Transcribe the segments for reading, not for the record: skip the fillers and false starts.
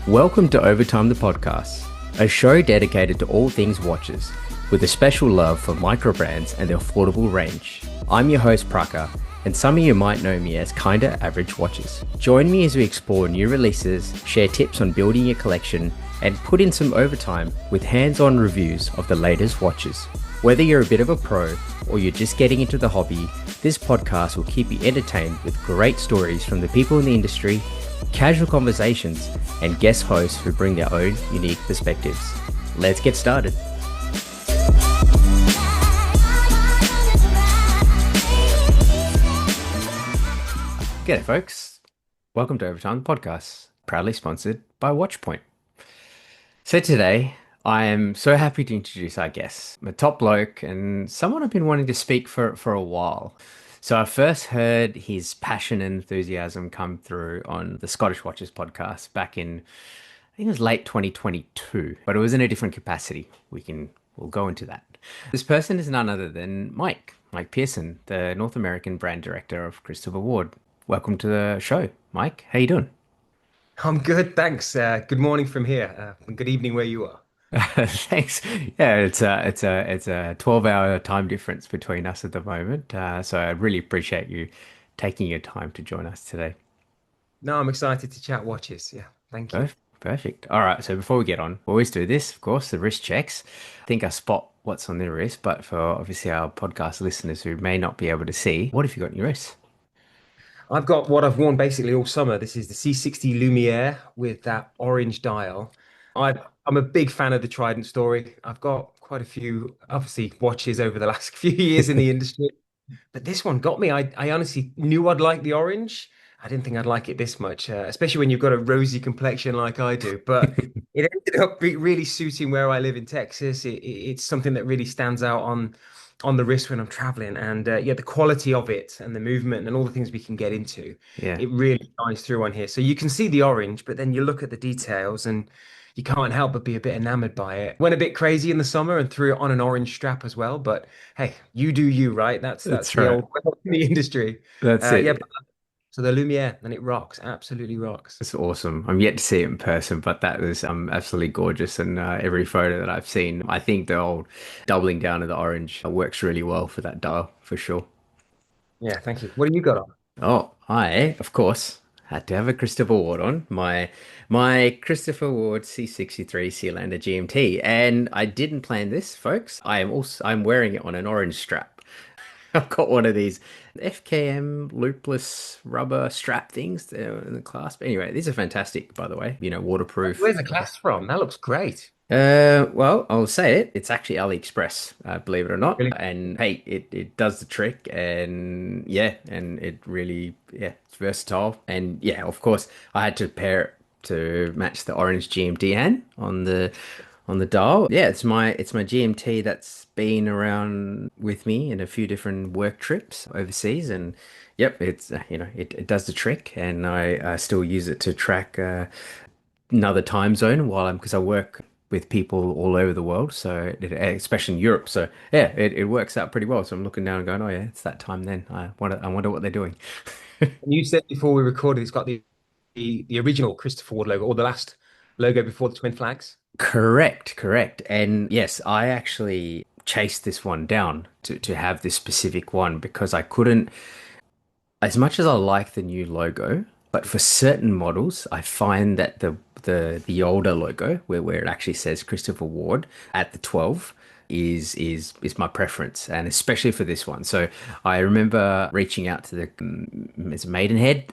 Welcome to Overtime the Podcast, a show dedicated to all things watches, with a special love for micro brands and their affordable range. I'm your host Praka, and some of you might know me as Kinda Average Watches. Join me as we explore new releases, share tips on building your collection, and put in some overtime with hands-on reviews of the latest watches. Whether you're a bit of a pro or you're just getting into the hobby, this podcast will keep you entertained with great stories from the people in the industry, casual conversations, and guest hosts who bring their own unique perspectives. Let's get started. G'day folks, welcome to Overtime Podcast, proudly sponsored by Watchpoint. So today, I am so happy to introduce our guest. I'm a top bloke and someone I've been wanting to speak for a while. So I first heard his passion and enthusiasm come through on the Scottish Watches podcast back in, I think it was late 2022, but it was in a different capacity. We'll go into that. This person is none other than Mike Pearson, the North American brand director of Christopher Ward. Welcome to the show, Mike. How you doing? I'm good, thanks. Good morning from here, and good evening where you are. Thanks. Yeah, it's a 12-hour time difference between us at the moment. So I really appreciate you taking your time to join us today. No, I'm excited to chat watches. Yeah, thank you. Perfect. All right. So before we get on, we always do this, of course, the wrist checks. I think I spot what's on the wrist, but for obviously our podcast listeners who may not be able to see, what have you got in your wrist? I've got what I've worn basically all summer. This is the C60 Lumiere with that orange dial. I'm a big fan of the Trident story. I've got quite a few, obviously, watches over the last few years in the industry, but this one got me. I honestly knew I'd like the orange. I didn't think I'd like it this much, especially when you've got a rosy complexion like I do. But it ended up really suiting where I live in Texas. It's something that really stands out on the wrist when I'm traveling, and yeah, the quality of it and the movement and all the things we can get into, Yeah. it really shines through on here. So you can see the orange, but then you look at the details and you can't help but be a bit enamored by it. Went a bit crazy in the summer and threw it on an orange strap as well. But hey, you do you, right? That's That's the right. old in the industry. That's Yeah, it. but so the Lumiere, and it rocks, absolutely rocks. It's awesome. I'm yet to see it in person, but that was absolutely gorgeous. And every photo that I've seen, I think the old doubling down of the orange works really well for that dial, for sure. Yeah, thank you. What do you got on? Oh, I, of course, had to have a Christopher Ward on my Christopher Ward C63 Sealander GMT, and I didn't plan this, folks. I'm wearing it on an orange strap. I've got one of these FKM loopless rubber strap things in the clasp. Anyway, these are fantastic, by the way. Where's Waterproof. the class from? That looks great. Well, I'll say it. It's actually AliExpress, believe it or not. Really? And hey, it does the trick, and yeah, and it really, yeah, it's versatile. And yeah, of course, I had to pair it to match the orange GMT hand on the dial. Yeah, it's my GMT that's been around with me in a few different work trips overseas, and yep, it's it does the trick, and I still use it to track another time zone while I'm because I work with people all over the world, so especially in Europe. So yeah, it works out pretty well. So I'm looking down and going, oh yeah, it's that time then. I wonder what they're doing. And you said before we recorded, it's got the original Christopher Ward logo, or the last logo before the twin flags. Correct. And yes, I actually chased this one down to have this specific one because I couldn't, as much as I like the new logo, but for certain models, I find that the older logo, where it actually says Christopher Ward at the 12, is my preference, and especially for this one. So I remember reaching out to the it's Maidenhead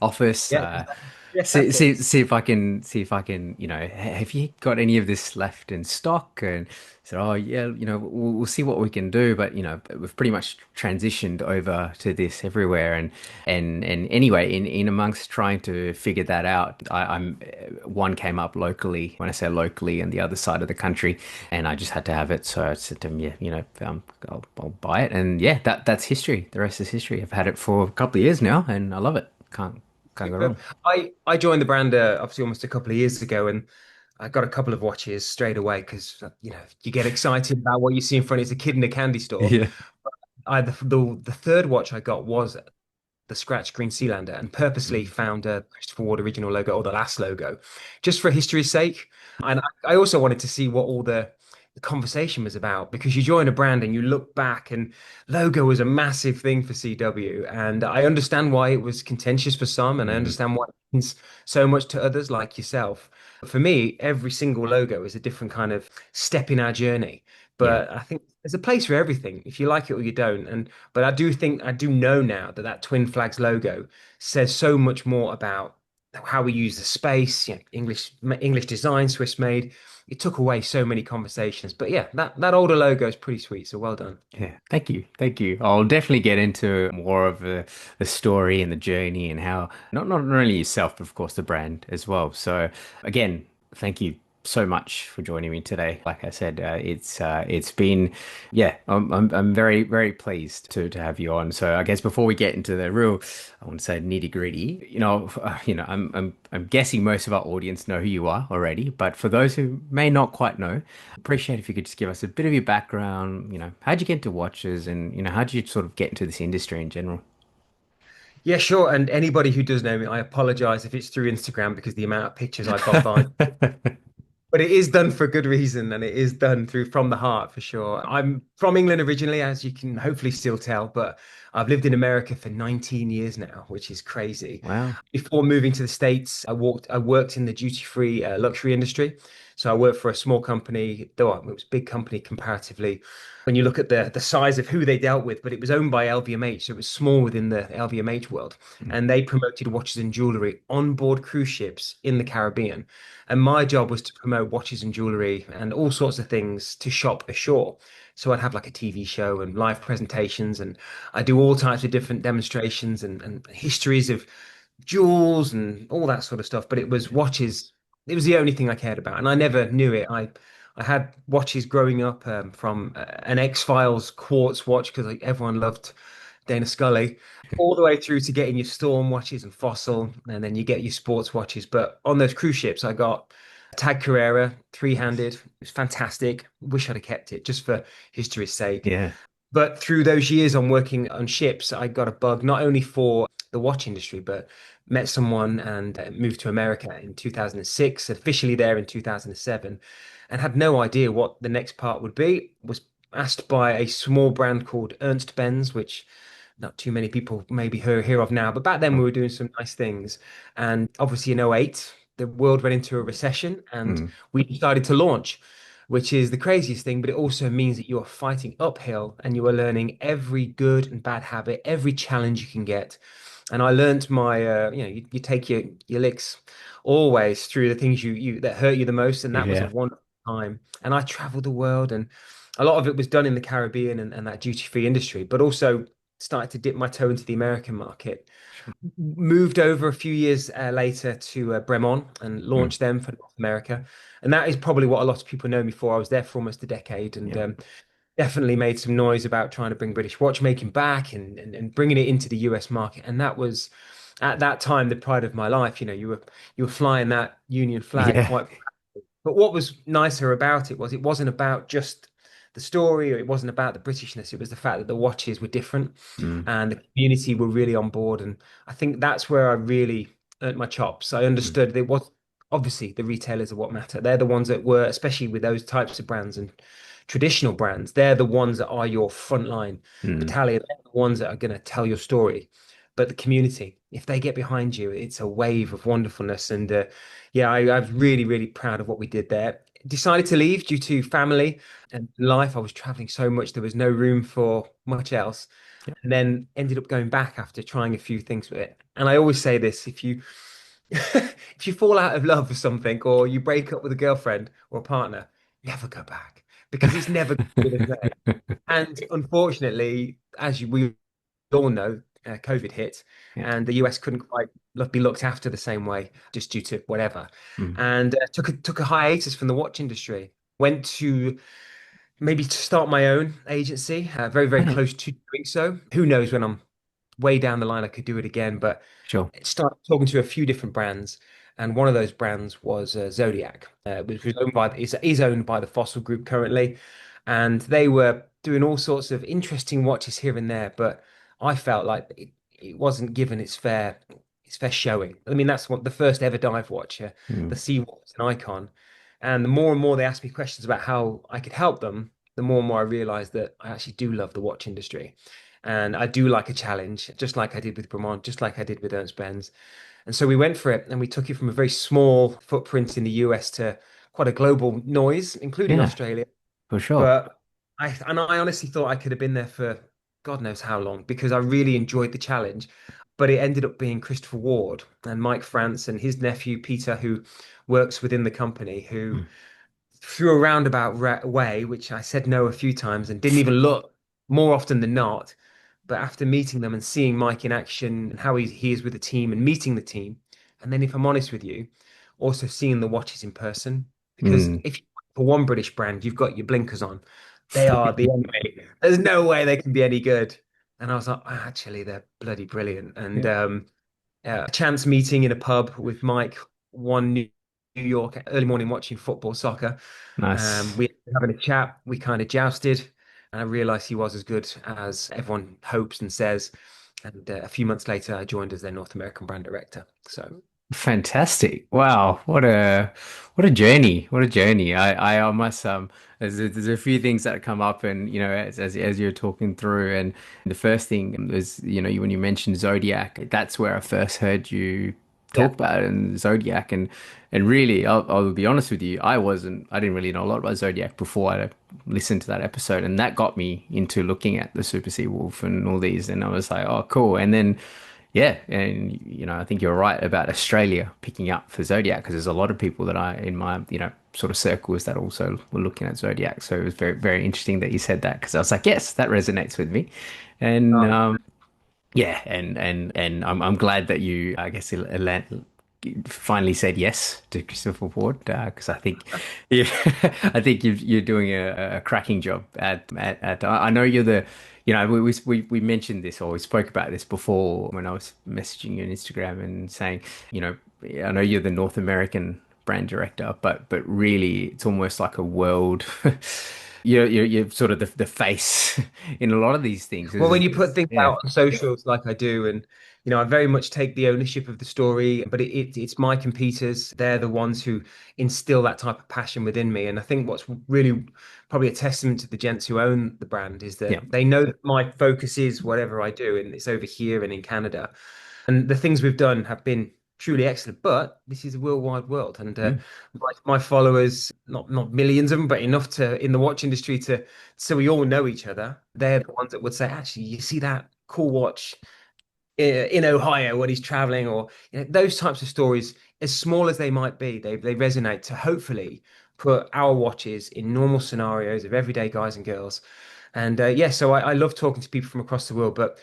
office. Yeah, yeah, See if I can, have you got any of this left in stock? And said, oh yeah, we'll see what we can do. But we've pretty much transitioned over to this everywhere. And anyway, in amongst trying to figure that out, I'm one came up locally. When I say locally, on the other side of the country, and I just had to have it. So I said to him, yeah, I'll buy it. And yeah, that's history. The rest is history. I've had it for a couple of years now, and I love it. Can't go superb. wrong. I joined the brand obviously almost a couple of years ago, and I got a couple of watches straight away because you get excited about what you see in front. It's a kid in a candy store. Yeah. The third watch I got was the scratch Green Sealander and purposely Mm. found a Christopher Ward original logo or the last logo, just for history's sake. And I also wanted to see what all the conversation was about because you join a brand and you look back and logo was a massive thing for CW. And I understand why it was contentious for some, and I Mm. understand why it means so much to others like yourself. For me, every single logo is a different kind of step in our journey. Yeah. But I think there's a place for everything, if you like it or you don't. And but I do think I do know now that that Twin Flags logo says so much more about how we use the space, English design, Swiss made. It took away so many conversations. But yeah, that older logo is pretty sweet. So well done. Yeah, thank you. Thank you. I'll definitely get into more of the story and the journey and how not only yourself, but of course the brand as well. So again, thank you so much for joining me today. Like I said, it's been yeah, I'm very pleased to have you on. So I guess before we get into the real, I want to say nitty gritty, I'm guessing most of our audience know who you are already, but for those who may not quite know, appreciate if you could just give us a bit of your background, how'd you get into watches and, how'd you sort of get into this industry in general? Yeah, sure. And anybody who does know me, I apologize if it's through Instagram because the amount of pictures I bombard. But it is done for a good reason, and it is done through from the heart for sure. I'm from England originally, as you can hopefully still tell, but I've lived in America for 19 years now, which is crazy. Wow. Before moving to the States, I worked in the duty-free luxury industry. So I worked for a small company, though it was a big company comparatively when you look at the size of who they dealt with, but it was owned by LVMH, so it was small within the LVMH world. Mm. And they promoted watches and jewelry on board cruise ships in the Caribbean. And my job was to promote watches and jewelry and all sorts of things to shop ashore. So I'd have like a TV show and live presentations, and I do all types of different demonstrations and histories of jewels and all that sort of stuff. But it was watches. It was the only thing I cared about, and I never knew it. I had watches growing up from an X-Files quartz watch because like, everyone loved Dana Scully, all the way through to getting your Storm watches and Fossil, and then you get your sports watches. But on those cruise ships, I got a Tag Carrera three-handed. It was fantastic. Wish I'd have kept it just for history's sake. Yeah. But through those years on working on ships, I got a bug not only for the watch industry, but met someone and moved to America in 2006, officially there in 2007, and had no idea what the next part would be. Was asked by a small brand called Ernst Benz, which not too many people maybe hear of now, but back then we Sure. were doing some nice things. And obviously in '08, the world went into a recession and Mm. we decided to launch, which is the craziest thing, but it also means that you are fighting uphill and you are learning every good and bad habit, every challenge you can get. And I learned you take your licks always through the things you that hurt you the most. And that was a Yeah. wonderful time. And I traveled the world, and a lot of it was done in the Caribbean and that duty-free industry, but also started to dip my toe into the American market. Sure. Moved over a few years later to Bremont and Mm. launched them for North America. And that is probably what a lot of people know me for. I was there for almost a decade and Yeah. definitely made some noise about trying to bring British watchmaking back and bringing it into the US market. And that was at that time the pride of my life. You were flying that Union flag Yeah. quite. But what was nicer about it was it wasn't about just the story or it wasn't about the Britishness. It was the fact that the watches were different Mm. and the community were really on board. And I think that's where I really earned my chops. I Mm. understood that it was obviously the retailers are what matter. They're the ones that were, especially with those types of brands and traditional brands, they're the ones that are your frontline Mm. battalion. They're the ones that are going to tell your story. But the community, if they get behind you, it's a wave of wonderfulness. And yeah, I'm really, really proud of what we did there. Decided to leave due to family and life. I was traveling so much, there was no room for much else. Yep. And then ended up going back after trying a few things with it. And I always say this, if you if you fall out of love with something or you break up with a girlfriend or a partner, never go back because it's never going to be the same. And unfortunately, we all know, COVID hit, Yeah. and the US couldn't quite be looked after the same way just due to whatever, Mm. and took a hiatus from the watch industry. Went to maybe to start my own agency, very very Okay. close to doing so. Who knows when I'm way down the line I could do it again, but Sure. started talking to a few different brands, and one of those brands was Zodiac, which was is owned by the Fossil Group currently, and they were doing all sorts of interesting watches here and there. But I felt like it wasn't given its fair showing. I mean, that's what the first ever dive watcher, the Mm. Seawall is an icon. And the more and more they asked me questions about how I could help them, the more and more I realized that I actually do love the watch industry. And I do like a challenge, just like I did with Bremont, just like I did with Ernst Benz. And so we went for it and we took it from a very small footprint in the US to quite a global noise, including Yeah, Australia. for sure. But I honestly thought I could have been there for God knows how long because I really enjoyed the challenge. But it ended up being Christopher Ward and Mike France and his nephew Peter, who works within the company, who Mm. through a roundabout way, which I said no a few times and didn't even look more often than not. But after meeting them and seeing Mike in action and how he is with the team and meeting the team, and then if I'm honest with you, also seeing the watches in person, because Mm. if you, for one British brand, you've got your blinkers on, they are the enemy. There's no way they can be any good. And I was like, "Oh, actually, they're bloody brilliant." And Yeah. a chance meeting in a pub with Mike one New York early morning watching football, soccer. Nice. We were having a chat, we kind of jousted, and I realized he was as good as everyone hopes and says. And a few months later, I joined as their North American brand director. So, Fantastic. Wow. What a journey. What a journey. I must there's a few things that come up and as you're talking through and the first thing is when you mentioned Zodiac, that's where I first heard you yeah. talk about it and Zodiac and really I'll be honest with you, I didn't really know a lot about Zodiac before I listened to that episode and that got me into looking at the Super Sea Wolf and all these and I was like, oh cool. And then yeah, and I think you're right about Australia picking up for Zodiac because there's a lot of people that I in my sort of circles that also were looking at Zodiac. So it was very very interesting that you said that because I was like, yes, that resonates with me, and Oh, yeah, and I'm glad that you I guess finally said yes to Christopher Ward because I think yeah, I think you're doing a cracking job at I know you're the we mentioned this or we spoke about this before when I was messaging you on Instagram and saying you know I know you're the North American brand director but really it's almost like a world you're sort of the face in a lot of these things well, when you put things yeah out on socials like I do, and I very much take the ownership of the story, but it's Mike and Peter's. They're the ones who instill that type of passion within me. And I think what's really probably a testament to the gents who own the brand is yeah that they know that my focus is whatever I do, and it's over here and in Canada. And the things we've done have been truly excellent. But this is a worldwide world, and Mm, my followers, not millions of them, but enough to in the watch industry to so we all know each other. They're the ones that would say, actually, you see that cool watch in Ohio when he's traveling, or those types of stories, as small as they might be, they resonate to hopefully put our watches in normal scenarios of everyday guys and girls. And yeah, so I love talking to people from across the world, but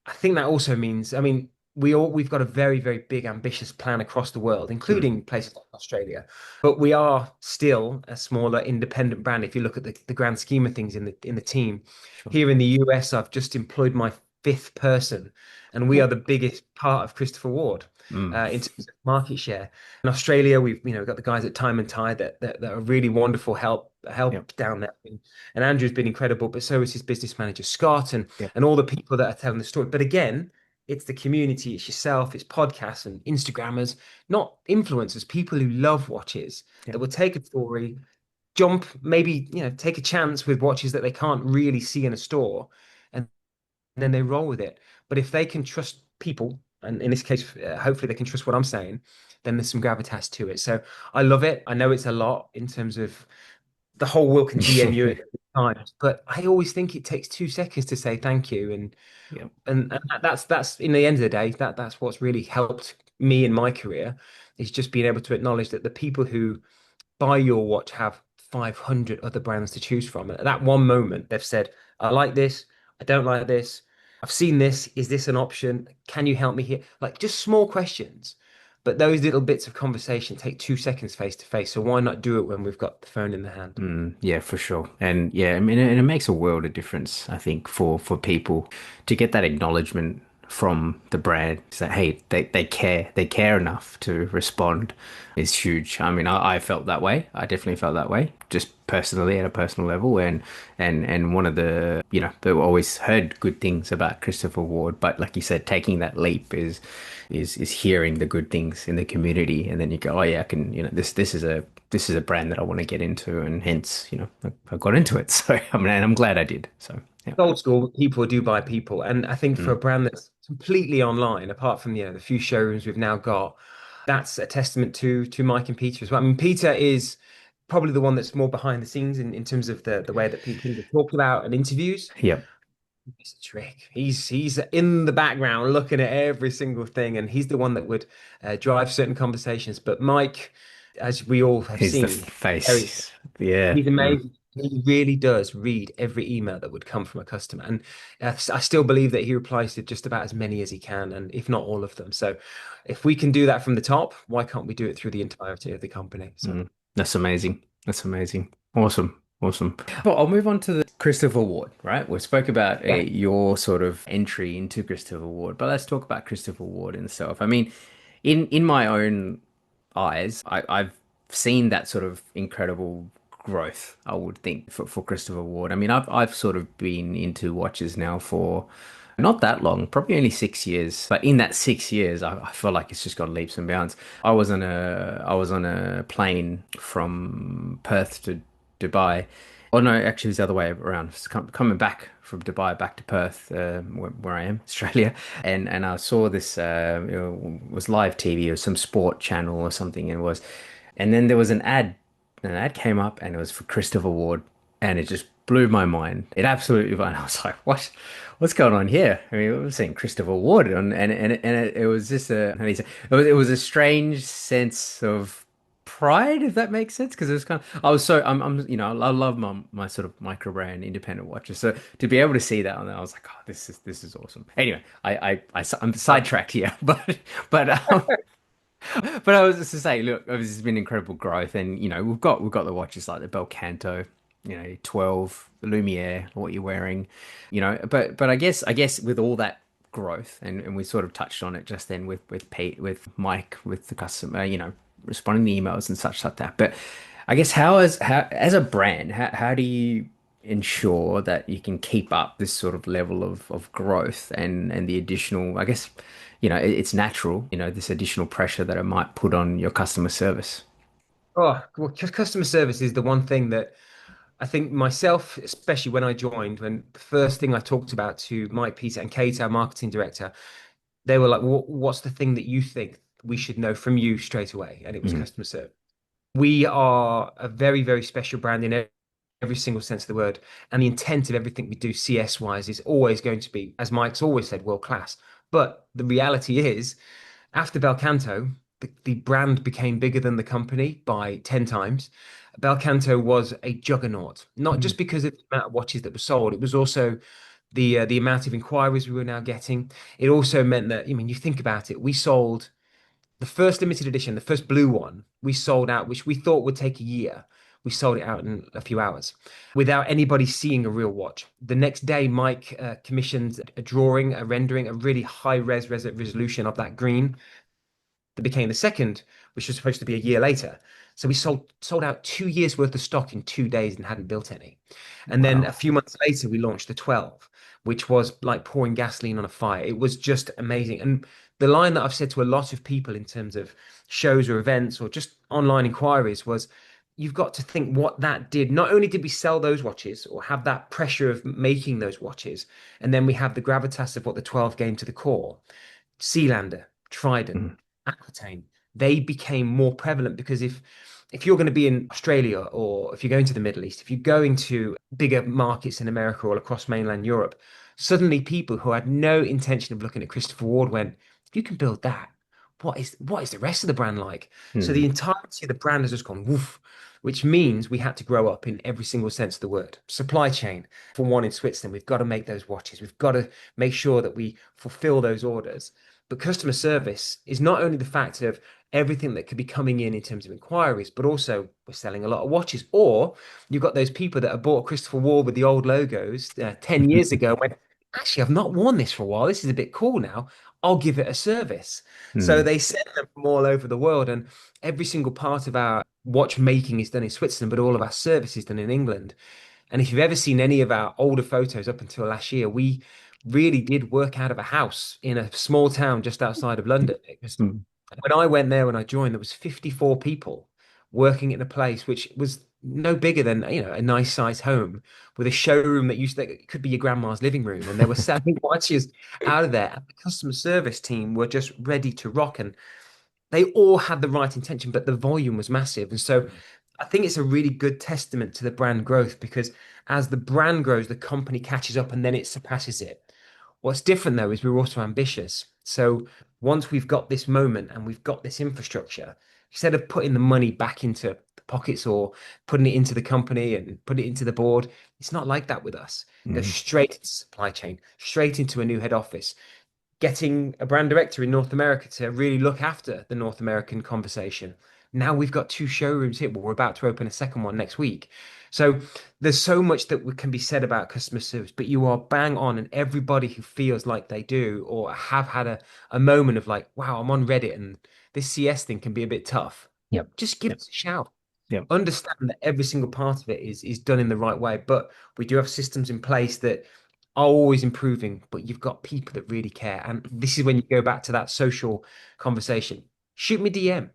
I think that also means, I mean, we've got a very, very big, ambitious plan across the world, mm, including places like Australia. But we are still a smaller, independent brand. If you look at the grand scheme of things in the team sure. here in the US, I've just employed my fifth person, and we are Oh, the biggest part of Christopher Ward mm, in terms of market share. In Australia, we've got the guys at Time and Tide that are really wonderful yeah help down there. And Andrew's been incredible, but so is his business manager Scott yeah and all the people that are telling the story. But again, it's the community, it's yourself, it's podcasts and Instagrammers, not influencers, people who love watches yeah that will take a story, jump, maybe, take a chance with watches that they can't really see in a store, and then they roll with it. But if they can trust people, and in this case, hopefully they can trust what I'm saying, then there's some gravitas to it. So I love it. I know it's a lot in terms of the whole world can DM you at times, but I always think it takes 2 seconds to say thank you, yeah and that's in the end of the day, that's what's really helped me in my career is just being able to acknowledge that the people who buy your watch have 500 other brands to choose from. And at that one moment, they've said, I like this, I don't like this, I've seen this, is this an option? Can you help me here? Like just small questions. But those little bits of conversation take 2 seconds face to face. So why not do it when we've got the phone in the hand? Yeah, for sure. And yeah, I mean, and it makes a world of difference, I think, for people to get that acknowledgement from the brand. So hey, they care enough to respond is huge. I mean, I felt that way. I definitely felt that way, just personally at a personal level. And one of the, they always heard good things about Christopher Ward, but like you said, taking that leap is hearing the good things in the community, and then you go, oh yeah, I can, this is a brand that I want to get into, and hence, I got into it. So I mean, and I'm glad I did. So yeah. Old school, people do buy people. And I think for a Mm. brand that's completely online, apart from, the few showrooms we've now got, that's a testament to Mike and Peter as well. I mean, Peter is probably the one that's more behind the scenes in terms of the way that things are talked about and interviews. Yep. It's a trick. He's in the background looking at every single thing, and he's the one that would drive certain conversations. But Mike, as we all have He's the seen, very face. Yeah. he's Mm. amazing. He really does read every email that would come from a customer. And I still believe that he replies to just about as many as he can, and if not all of them. So if we can do that from the top, why can't we do it through the entirety of the company? So Mm. That's amazing. That's amazing. Awesome. Awesome. Well, I'll move on to the Christopher Ward, right? We spoke about yeah. your sort of entry into Christopher Ward, but let's talk about Christopher Ward himself. I mean, in my own eyes, I've seen that sort of incredible growth, I would think, for Christopher Ward. I mean, I've sort of been into watches now for not that long, probably only 6 years. But in that 6 years, I feel like it's just gone leaps and bounds. I was on a plane from Perth to Dubai. Oh no, actually, it was the other way around. It's coming back from Dubai back to Perth, where I am, Australia, and I saw this. It was live TV or some sport channel or something, and then there was an ad. An ad came up, and it was for Christopher Ward, and it just blew my mind. It absolutely blew. I was like, "What? What's going on here?" I mean, we're seeing Christopher Ward, and it was just how do you say? It was a strange sense of pride, if that makes sense, because it was kind of I was so I love my sort of micro brand independent watches, so to be able to see that, and I was like, oh, this is awesome. Anyway, I'm sidetracked here, but but I was just to say, look, this has been incredible growth, and we've got the watches like the Bel Canto, 12, the Lumiere, what you're wearing, but I guess with all that growth, and we sort of touched on it just then with Pete, with Mike, with the customer, responding to emails and such like that. But I guess as a brand, how do you ensure that you can keep up this sort of level of growth and the additional, I guess, it's natural, this additional pressure that it might put on your customer service. Oh, well, customer service is the one thing that I think myself, especially when I joined, when the first thing I talked about to Mike, Peter, and Kate, our marketing director, they were like, What's the thing that you think we should know from you straight away?" And it was Mhm. customer service. We are a very, very special brand in every single sense of the word. And the intent of everything we do CS wise is always going to be, as Mike's always said, world class. But the reality is, after Bel Canto, the brand became bigger than the company by 10 times. Bel Canto was a juggernaut, not Mhm. just because of the amount of watches that were sold, it was also the amount of inquiries we were now getting. It also meant that, I mean, you think about it, we sold the first limited edition, the first blue one, we sold out, which we thought would take a year. We sold it out in a few hours without anybody seeing a real watch. The next day, Mike commissioned a drawing, a rendering, a really high resolution of that green that became the second, which was supposed to be a year later. So we sold out 2 years worth of stock in 2 days and hadn't built any. And then a Wow. few months later, we launched the 12, which was like pouring gasoline on a fire. It was just amazing. And the line that I've said to a lot of people in terms of shows or events or just online inquiries was, you've got to think what that did. Not only did we sell those watches or have that pressure of making those watches, and then we have the gravitas of what the 12 gained to the core. Sealander, Trident, Mhm. Aquitaine, they became more prevalent because if you're going to be in Australia or if you're going to the Middle East, if you're going to bigger markets in America or across mainland Europe, suddenly people who had no intention of looking at Christopher Ward went, if you can build that, what is the rest of the brand like? So the Mhm. entirety of the brand has just gone woof, which means we had to grow up in every single sense of the word. Supply chain, for one in Switzerland, we've got to make those watches. We've got to make sure that we fulfill those orders. But customer service is not only the fact of everything that could be coming in terms of inquiries, but also we're selling a lot of watches. Or you've got those people that have bought Christopher Ward with the old logos 10 years ago. actually, I've not worn this for a while. This is a bit cool now. I'll give it a service. So Mm, they send them from all over the world, and every single part of our watchmaking is done in Switzerland, but all of our service is done in England. And if you've ever seen any of our older photos up until last year, we really did work out of a house in a small town just outside of London. It was mm, when I went there when I joined, there was 54 people working in a place which was no bigger than, a nice size home with a showroom that could be your grandma's living room. And they were selling watches out of there. And the customer service team were just ready to rock. And they all had the right intention, but the volume was massive. And so I think it's a really good testament to the brand growth because as the brand grows, the company catches up and then it surpasses it. What's different though is we're also ambitious. So once we've got this moment and we've got this infrastructure, instead of putting the money back into the pockets or putting it into the company and put it into the board, it's not like that with us. Go mm. straight into supply chain, straight into a new head office, getting a brand director in North America to really look after the North American conversation. Now we've got two showrooms here. Well, we're about to open a second one next week. So there's so much that can be said about customer service, but you are bang on, and everybody who feels like they do or have had a moment of like, wow, I'm on Reddit and this CS thing can be a bit tough. Yep. Just give Yep. us a shout. Yep. Understand that every single part of it is done in the right way, but we do have systems in place that are always improving, but you've got people that really care. And this is when you go back to that social conversation. Shoot me DM.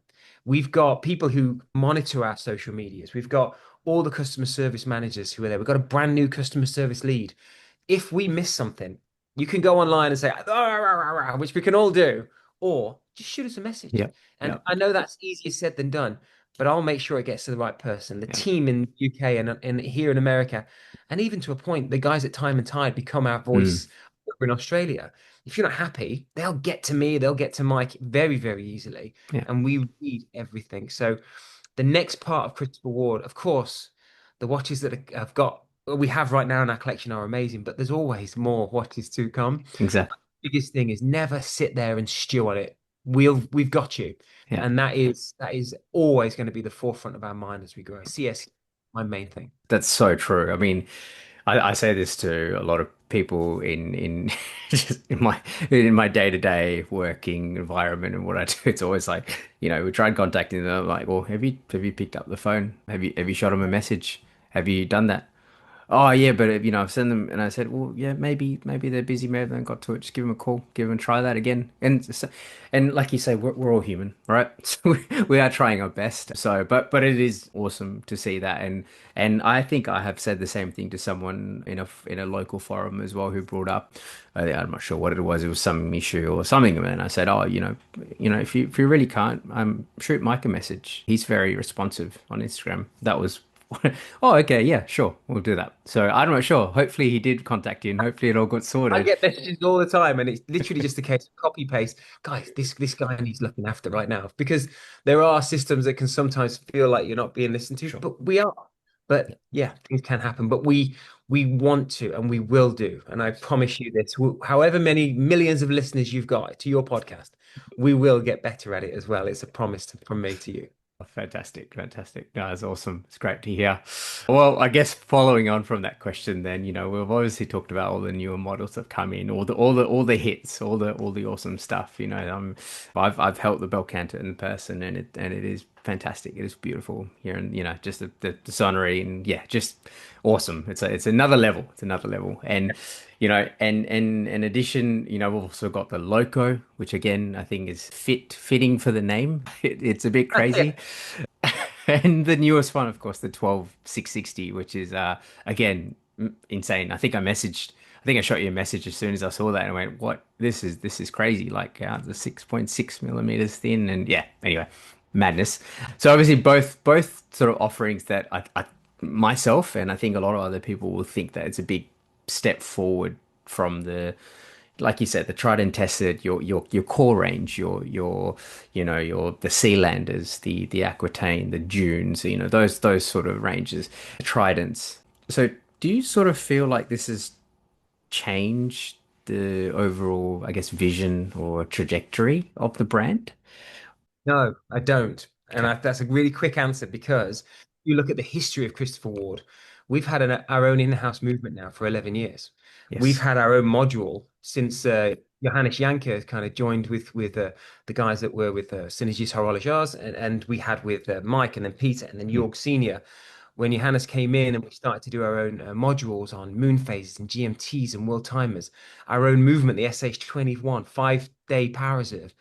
We've got people who monitor our social medias. We've got all the customer service managers who are there. We've got a brand new customer service lead. If we miss something, you can go online and say, "Ah, rah, rah, rah," which we can all do, or just shoot us a message. Yep. And Yep. I know that's easier said than done, but I'll make sure it gets to the right person. The Yep. team in the UK and here in America, and even to a point, the guys at Time and Tide become our Mm, voice over in Australia. If you're not happy, they'll get to me, they'll get to Mike very, very easily. yeah. And we read everything. So the next part of Christopher Ward, of course, the watches that have got we have right now in our collection are amazing, but there's always more watches to come. Exactly. Biggest thing is never sit there and stew on it. We've got you. Yeah. And that is always going to be the forefront of our mind as we grow. CS, my main thing. That's so true. I mean, I say this to a lot of people in just in my day-to-day working environment and what I do. It's always like, we tried contacting them. I'm like, well, have you picked up the phone? Have you shot them a message? Have you done that? Oh yeah, but I've sent them, and I said, well, yeah, maybe they're busy, maybe they haven't got to it. Just give them a call, give them a try that again, and like you say, we're all human, right? So we are trying our best. So, but it is awesome to see that, and I think I have said the same thing to someone in a local forum as well who brought up, I'm not sure what it was. It was some issue or something, and I said, oh, if you really can't, shoot Mike a message. He's very responsive on Instagram. That was Oh, okay, yeah, sure, we'll do that. So I'm not sure. Hopefully he did contact you, and hopefully it all got I sorted. get messages all the time, and it's literally just a case of copy paste. Guys, this guy needs looking after right now because there are systems that can sometimes feel like you're not being listened to, Sure. but we are. But yeah, things can happen. But we want to, and we will do. And I promise you this: however many millions of listeners you've got to your podcast, we will get better at it as well. It's a promise from me to you. Fantastic, fantastic. No, that's awesome. It's great to hear. Well, I guess following on from that question, then, we've obviously talked about all the newer models that come in, all the hits, all the awesome stuff. I've held the Bel Canto in person, and it is fantastic. It is beautiful here, and just the sonory, and yeah, just awesome. It's another level. It's another level, and in addition, we've also got the Loco, which again I think is fitting for the name. It's a bit crazy. And the newest one, of course, the 12660, which is again insane. I think I shot you a message as soon as I saw that and I went, "What? This is crazy!" Like the 6.6 millimeters thin, and yeah. Anyway, madness. So obviously, both sort of offerings that I myself and I think a lot of other people will think that it's a big step forward from like you said, the tried and tested, your core range, your the Sealanders, the Aquitaine, the Dunes, those sort of ranges, Tridents. So do you sort of feel like this has changed the overall, I guess, vision or trajectory of the brand? No, I don't. And Okay. that's a really quick answer because you look at the history of Christopher Ward, we've had our own in-house movement now for 11 years. We've Yes. had our own module since Johannes Janke kind of joined with the guys that were with Synergies Horologers, and we had with Mike and then Peter and then Mm, Jorg Senior. When Johannes came in and we started to do our own modules on moon phases and GMTs and world timers, our own movement, the SH21 5-day power reserve,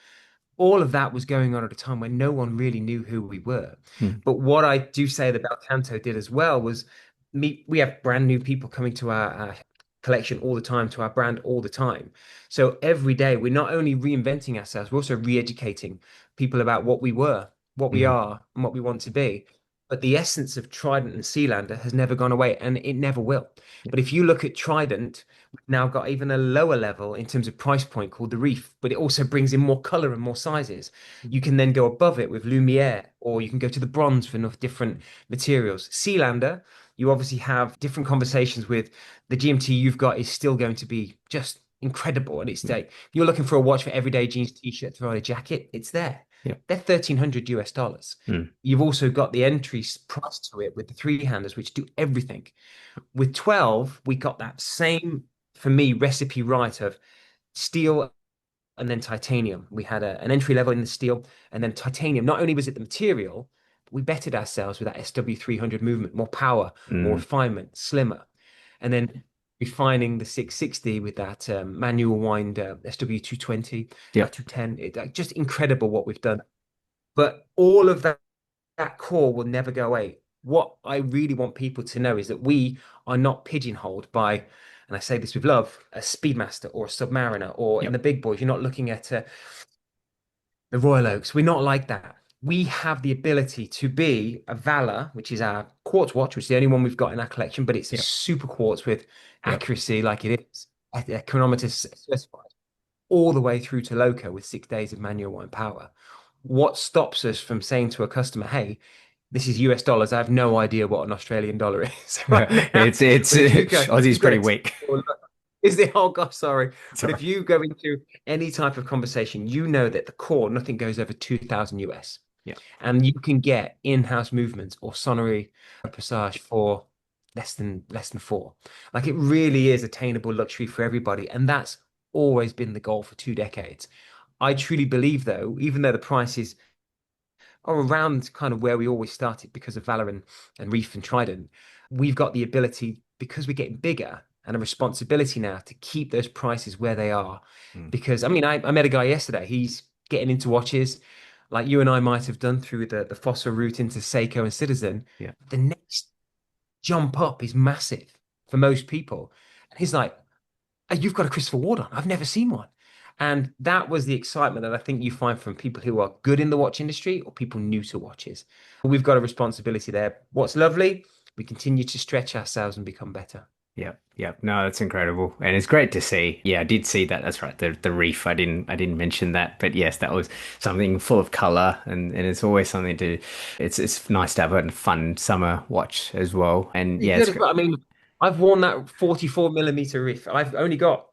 all of that was going on at a time when no one really knew who we were. mm, But what I do say that Bel Canto did as well was we have brand new people coming to our collection all the time, to our brand all the time. So every day we're not only reinventing ourselves, we're also re-educating people about what we were, what we mm, are, and what we want to be. But the essence of Trident and Sealander has never gone away, and it never will. yeah, But if you look at Trident, we've now got even a lower level in terms of price point called the Reef, but it also brings in more color and more sizes. You can then go above it with Lumiere, or you can go to the bronze for enough different materials. Sealander, you obviously have different conversations with the GMT you've got is still going to be just incredible. And it's mm, like if you're looking for a watch for everyday jeans, t-shirt, throw on a jacket, it's there. yeah, They're 1,300 US dollars. mm, You've also got the entry price to it with the three-handers, which do everything. With 12, we got that same, for me, recipe right of steel and then titanium. We had an entry level in the steel and then titanium. Not only was it the material, but we bettered ourselves with that SW300 movement, more power, more mm, refinement, slimmer. And then refining the 660 with that manual wind SW220, yeah, 210. Just incredible what we've done. But all of that core will never go away. What I really want people to know is that we are not pigeonholed by, and I say this with love, a Speedmaster or a Submariner, or yeah, in the big boys, you're not looking at the Royal Oaks. We're not like that. We have the ability to be a Valor, which is our quartz watch, which is the only one we've got in our collection, but it's a yeah, super quartz with yeah. accuracy like it is, a chronometer specified, all the way through to Loco with 6 days of manual wind power. What stops us from saying to a customer, hey, this is US dollars. I have no idea what an Australian dollar is right now. It's But if you go, Aussie's you've got pretty a weak. is the oh gosh, sorry. But if Sorry. you go into any type of conversation, you know that the core, nothing goes over 2000 US. Yeah, And you can get in-house movements or sonnery passage for less than four. Like it really is attainable luxury for everybody. And that's always been the goal for 2 decades. I truly believe, though, even though the prices are around kind of where we always started because of Valor and Reef and Trident, we've got the ability, because we're getting bigger and a responsibility now to keep those prices where they are. mm, Because I met a guy yesterday, he's getting into watches like you and I might have done through the fossil route into Seiko and Citizen. yeah, The next jump up is massive for most people. And he's like, you've got a Christopher Ward on. I've never seen one. And that was the excitement that I think you find from people who are good in the watch industry or people new to watches. We've got a responsibility there. What's lovely, we continue to stretch ourselves and become better. yeah, yeah. No, that's incredible, and it's great to see. Yeah, I did see that. That's right. The reef. I didn't mention that, but yes, that was something full of color, and it's always something to. It's nice to have a fun summer watch as well, and You yeah, could it's as well. I mean, I've worn that 44 millimeter riff. I've got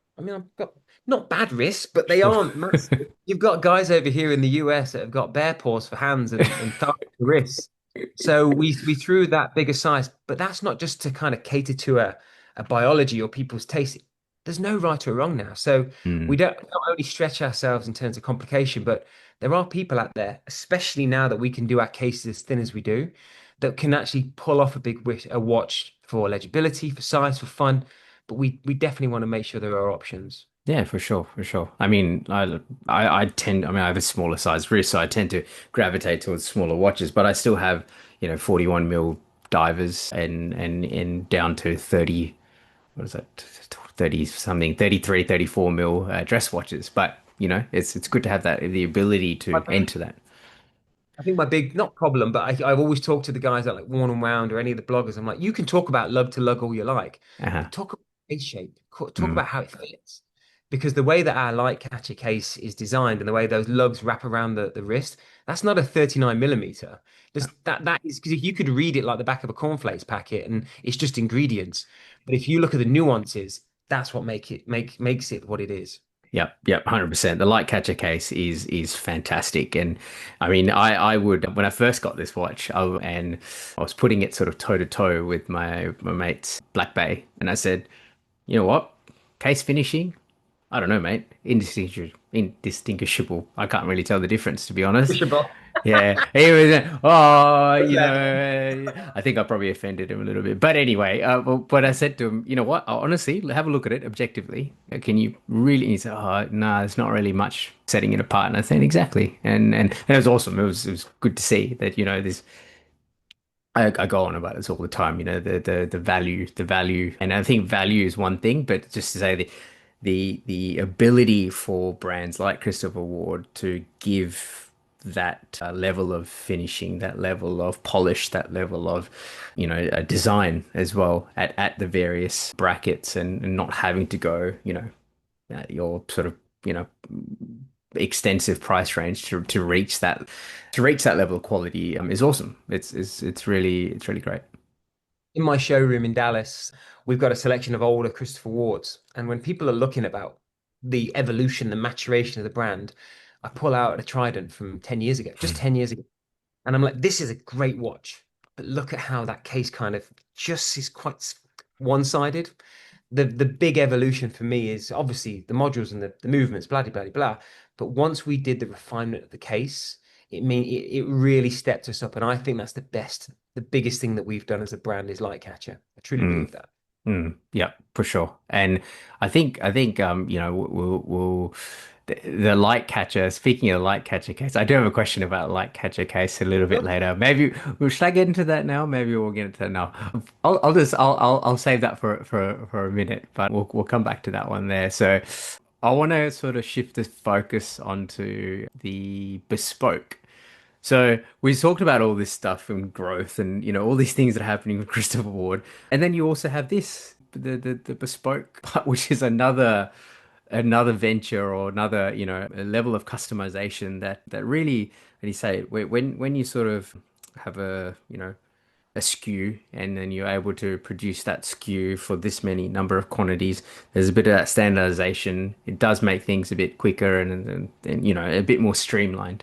not bad wrists, but they sure. aren't massive. You've got guys over here in the US that have got bear paws for hands and thigh for wrists. So we threw that bigger size, but that's not just to kind of cater to a biology or people's taste. There's no right or wrong now. So we Mm. don't not only stretch ourselves in terms of complication, but there are people out there, especially now that we can do our cases as thin as we do, that can actually pull off a watch for legibility, for size, for fun. But we definitely want to make sure there are options. Yeah, for sure, for sure. I mean, I tend, I mean, I have a smaller size wrist, so I tend to gravitate towards smaller watches, but I still have, 41 mil divers and down to 30, what is that, 30 something, 33, 34 mil dress watches. But, it's good to have that, the ability to enter that. I think my big, not problem, but I've always talked to the guys that like Worn and Wound or any of the bloggers. I'm like, you can talk about lug to lug all you like, Uh-huh. but talk about face shape, talk Mm. about how it fits. Because the way that our light catcher case is designed and the way those lugs wrap around the wrist, that's not a 39 millimeter. That is because you could read it like the back of a cornflakes packet and it's just ingredients. But if you look at the nuances, that's what makes it what it is. Yep, yep, 100%. The light catcher case is fantastic. And I mean, I would when I first got this watch, and I was putting it sort of toe to toe with my mate's Black Bay, and I said, you know what? Case finishing, I don't know, mate. Indistinguishable. I can't really tell the difference, to be honest. Pushable. Yeah, he was. Oh, I think I probably offended him a little bit. But anyway, but I said to him, you know what? Honestly, have a look at it objectively. Can you really? He said, oh, no, there's not really much setting it apart. And I said, exactly. And it was awesome. It was good to see that, this. I go on about this all the time, the value, and I think value is one thing, but just to say the ability for brands like Christopher Ward to give that level of finishing, that level of polish, that level of design as well at the various brackets, and not having to go your sort of you know extensive price range to reach that level of quality is awesome. It's really great. In my showroom in Dallas, we've got a selection of older Christopher Wards. And when people are looking about the evolution, the maturation of the brand, I pull out a Trident from 10 years ago, just 10 years ago. And I'm like, this is a great watch. But look at how that case kind of just is quite one-sided. The big evolution for me is obviously the modules and the movements, blah, blah, blah, blah. But once we did the refinement of the case, it really stepped us up. And I think that's the biggest thing that we've done as a brand is light catcher. I truly Mm. believe that. Yeah, for sure. And I think we'll the light catcher. Speaking of light catcher case, I do have a question about light catcher case a little bit later. Maybe should I get into that now? Maybe we'll get into that now. I'll save that for a minute, but we'll come back to that one there. So I want to sort of shift the focus onto the bespoke. So we talked about all this stuff and growth and all these things that are happening with Christopher Ward. And then you also have this, the bespoke part, which is another venture or another, a level of customization that really, how do you say it, when you sort of have a SKU and then you're able to produce that SKU for this many number of quantities. There's a bit of that standardization. It does make things a bit quicker and a bit more streamlined.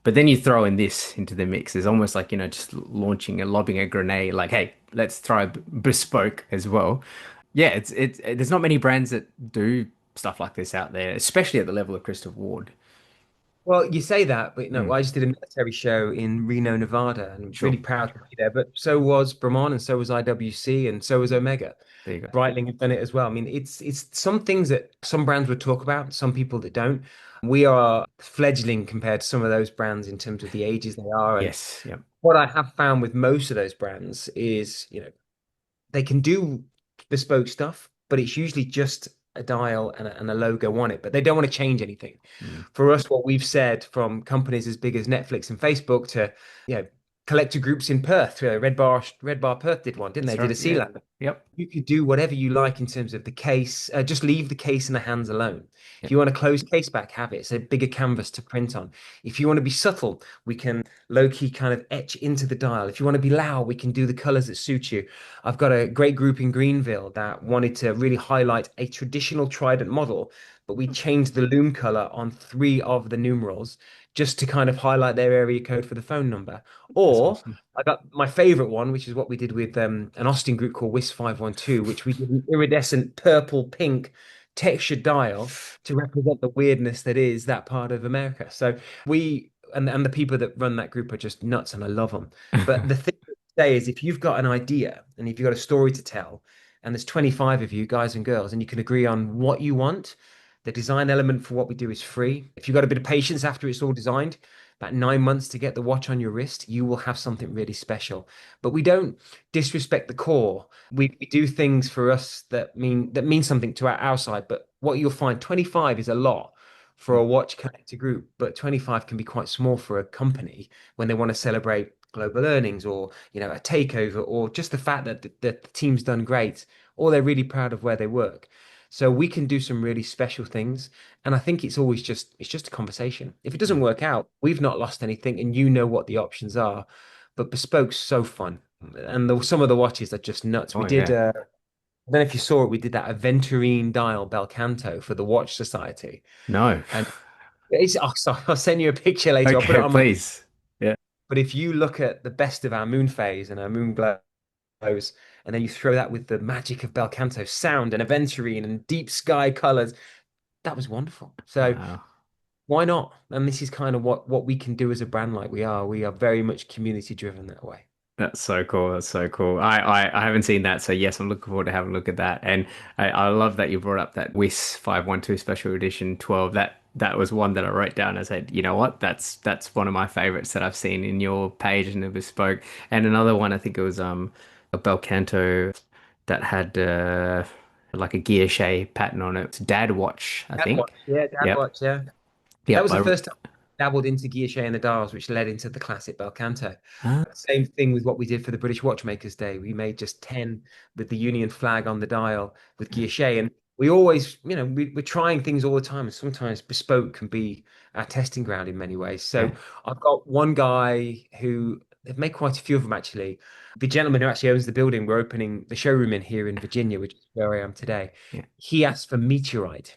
But then you throw in this into the mix. It's almost like, just launching and lobbing a grenade, like, hey, let's try bespoke as well. Yeah, there's not many brands that do stuff like this out there, especially at the level of Christopher Ward. Well, you say that, but no, Mm, I just did a military show in Reno, Nevada, and I'm really sure. proud to be there. But so was Brahman, and so was IWC, and so was Omega. There you go. Breitling have done it as well. I mean, it's some things that some brands would talk about, some people that don't. We are fledgling compared to some of those brands in terms of the ages they are. And Yes. Yeah. what I have found with most of those brands is, they can do bespoke stuff, but it's usually just a dial and a logo on it, but they don't want to change anything. Mm, For us, what we've said from companies as big as Netflix and Facebook to, you know, collector groups in Perth, Red Bar Perth did one, didn't they? that's Did a right. Yeah. Sealand. Yep. You could do whatever you like in terms of the case. Just leave the case in the hands alone. If Yep. you want a closed case back, have it. It's a bigger canvas to print on. If you want to be subtle, we can low key kind of etch into the dial. If you want to be loud, we can do the colors that suit you. I've got a great group in Greenville that wanted to really highlight a traditional Trident model, but we changed the loom color on three of the numerals just to kind of highlight their area code for the phone number. That's Or awesome. I got my favorite one, which is what we did with an Austin group called WIS 512, which we did an iridescent purple pink textured dial to represent the weirdness that is that part of America. So we and the people that run that group are just nuts and I love them. But the thing to say is if you've got an idea and if you've got a story to tell, and there's 25 of you, guys and girls, and you can agree on what you want, the design element for what we do is free. If you've got a bit of patience after it's all designed, about 9 months to get the watch on your wrist, you will have something really special. But we don't disrespect the core. We do things for us that mean something to our side. But what you'll find, 25 is a lot for a watch collector group, but 25 can be quite small for a company when they want to celebrate global earnings or a takeover or just the fact that the team's done great or they're really proud of where they work. So we can do some really special things. And I think it's just a conversation. If it doesn't work out, we've not lost anything and you know what the options are. But bespoke's so fun. And some of the watches are just nuts. Oh We did yeah. I don't know if you saw it, we did that aventurine dial Bel Canto for the Watch Society. No. And sorry, I'll send you a picture later. I'll put it Okay, on my. please. Yeah. But if you look at the best of our moon phase and our moon glows, and then you throw that with the magic of Bel Canto sound and aventurine and deep sky colors. That was wonderful. So Wow. why not? And this is kind of what we can do as a brand like we are. We are very much community driven that way. That's so cool. That's so cool. I haven't seen that, so yes, I'm looking forward to having a look at that. And I love that you brought up that WIS 512 Special Edition 12. That was one that I wrote down. I said, you know what? That's one of my favorites that I've seen in your page and the bespoke. And another one, I think it was a Bel Canto that had like a guilloche pattern on it. It's Dad Watch, I Dad think. watch, yeah, dad Yep. watch, yeah. That Yep. was the first time I dabbled into guilloche and the dials, which led into the classic Bel Canto. Huh? Same thing with what we did for the British Watchmakers Day. We made just 10 with the Union flag on the dial with guilloche. And we always, we're trying things all the time. And sometimes bespoke can be our testing ground in many ways. So Yeah. I've got one guy who have made quite a few of them actually. The gentleman who actually owns the building, we're opening the showroom in here in Virginia, which is where I am today. Yeah. He asked for meteorite.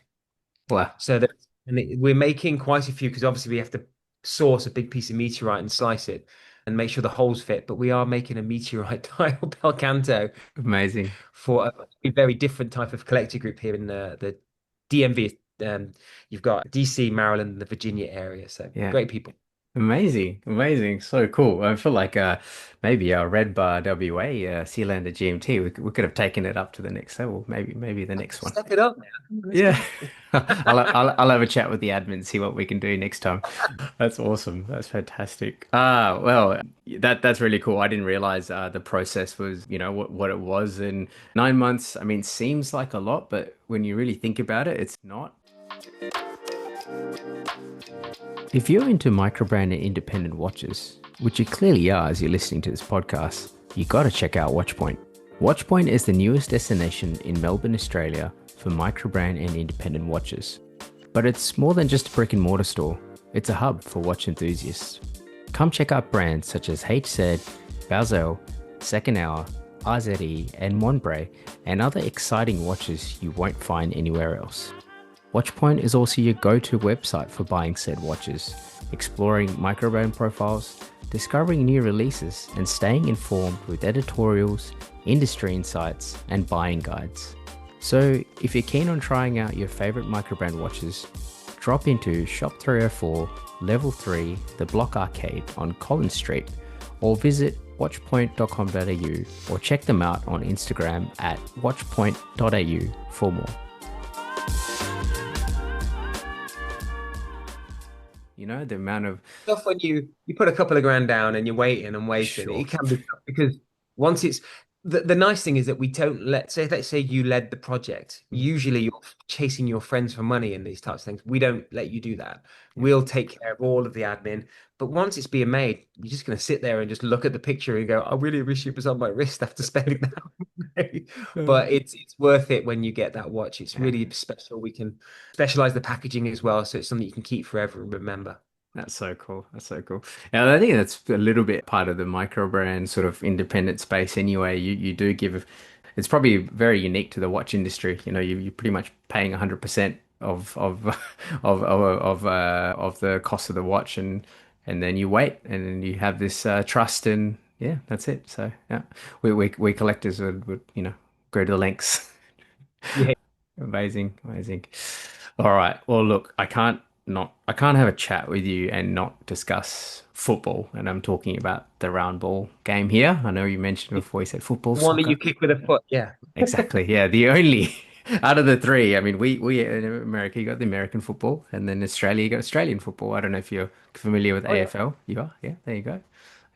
Wow. So that we're making quite a few because obviously we have to source a big piece of meteorite and slice it and make sure the holes fit. But we are making a meteorite tile Bel Canto Amazing. for a very different type of collector group here in the DMV. You've got DC, Maryland, and the Virginia area. So Yeah. great people. Amazing, amazing, so cool. I feel like maybe our Red Bar WA Sealander GMT we could have taken it up to the next level. Maybe the next one. Step it up, man. Let's Yeah, go. I'll have a chat with the admin, see what we can do next time. That's awesome. That's fantastic. Well, that's really cool. I didn't realize the process was, what it was in 9 months. I mean, seems like a lot, but when you really think about it, it's not. If you're into microbrand and independent watches, which you clearly are as you're listening to this podcast, you gotta check out Watchpoint. Watchpoint is the newest destination in Melbourne, Australia for microbrand and independent watches. But it's more than just a brick and mortar store, it's a hub for watch enthusiasts. Come check out brands such as HZ, Bazel, Second Hour, RZE, and Monbray, and other exciting watches you won't find anywhere else. Watchpoint is also your go-to website for buying said watches, exploring microbrand profiles, discovering new releases, and staying informed with editorials, industry insights, and buying guides. So if you're keen on trying out your favorite microbrand watches, drop into Shop 304, Level 3, the Block Arcade on Collins Street, or visit watchpoint.com.au or check them out on Instagram at watchpoint.au for more. The amount of Tough when you put a couple of grand down and you're waiting and waiting. sure. It can be tough because once it's the nice thing is that we don't let's say you led the project. Usually you're chasing your friends for money in these types of things. We don't let you do that. Yeah. We'll take care of all of the admin. But once it's being made, you're just going to sit there and just look at the picture and go, I really wish it was on my wrist after spending that money. Uh, But it's worth it when you get that watch. It's yeah. really special. We can specialize the packaging as well, so it's something you can keep forever and remember. That's so cool. That's so cool. And I think that's a little bit part of the micro brand sort of independent space anyway. You do give, it's probably very unique to the watch industry. You're pretty much paying 100% of of the cost of the watch, and then you wait, and then you have this trust, and yeah, that's it. So yeah, we collectors would go to the lengths. Yeah. Amazing, amazing. All right. Well, look, I can't have a chat with you and not discuss football. And I'm talking about the round ball game here. I know you mentioned before you said football, The one that soccer. you kick with a foot. Yeah. Exactly. Yeah. The only out of the three. I mean, we in America, you got the American football, and then Australia, you got Australian football. I don't know if you're familiar with Oh yeah. AFL. You are? Yeah. There you go.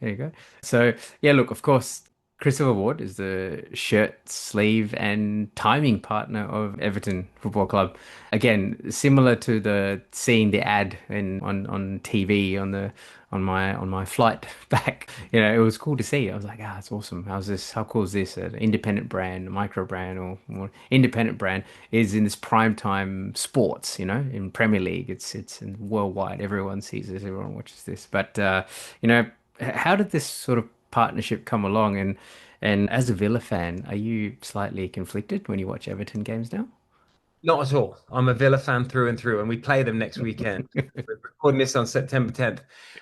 There you go. So, yeah, look, of course, Christopher Ward is the shirt, sleeve, and timing partner of Everton Football Club. Again, similar to the seeing the ad on TV on my flight back. It was cool to see. I was like, it's awesome. How's this? How cool is this? An independent brand, a micro brand, or more independent brand is in this prime time sports. In Premier League, it's worldwide. Everyone sees this. Everyone watches this. But how did this sort of partnership come along? And as a Villa fan, are you slightly conflicted when you watch Everton games now? Not at all. I'm a Villa fan through and through, and we play them next weekend. We're recording this on September 10th.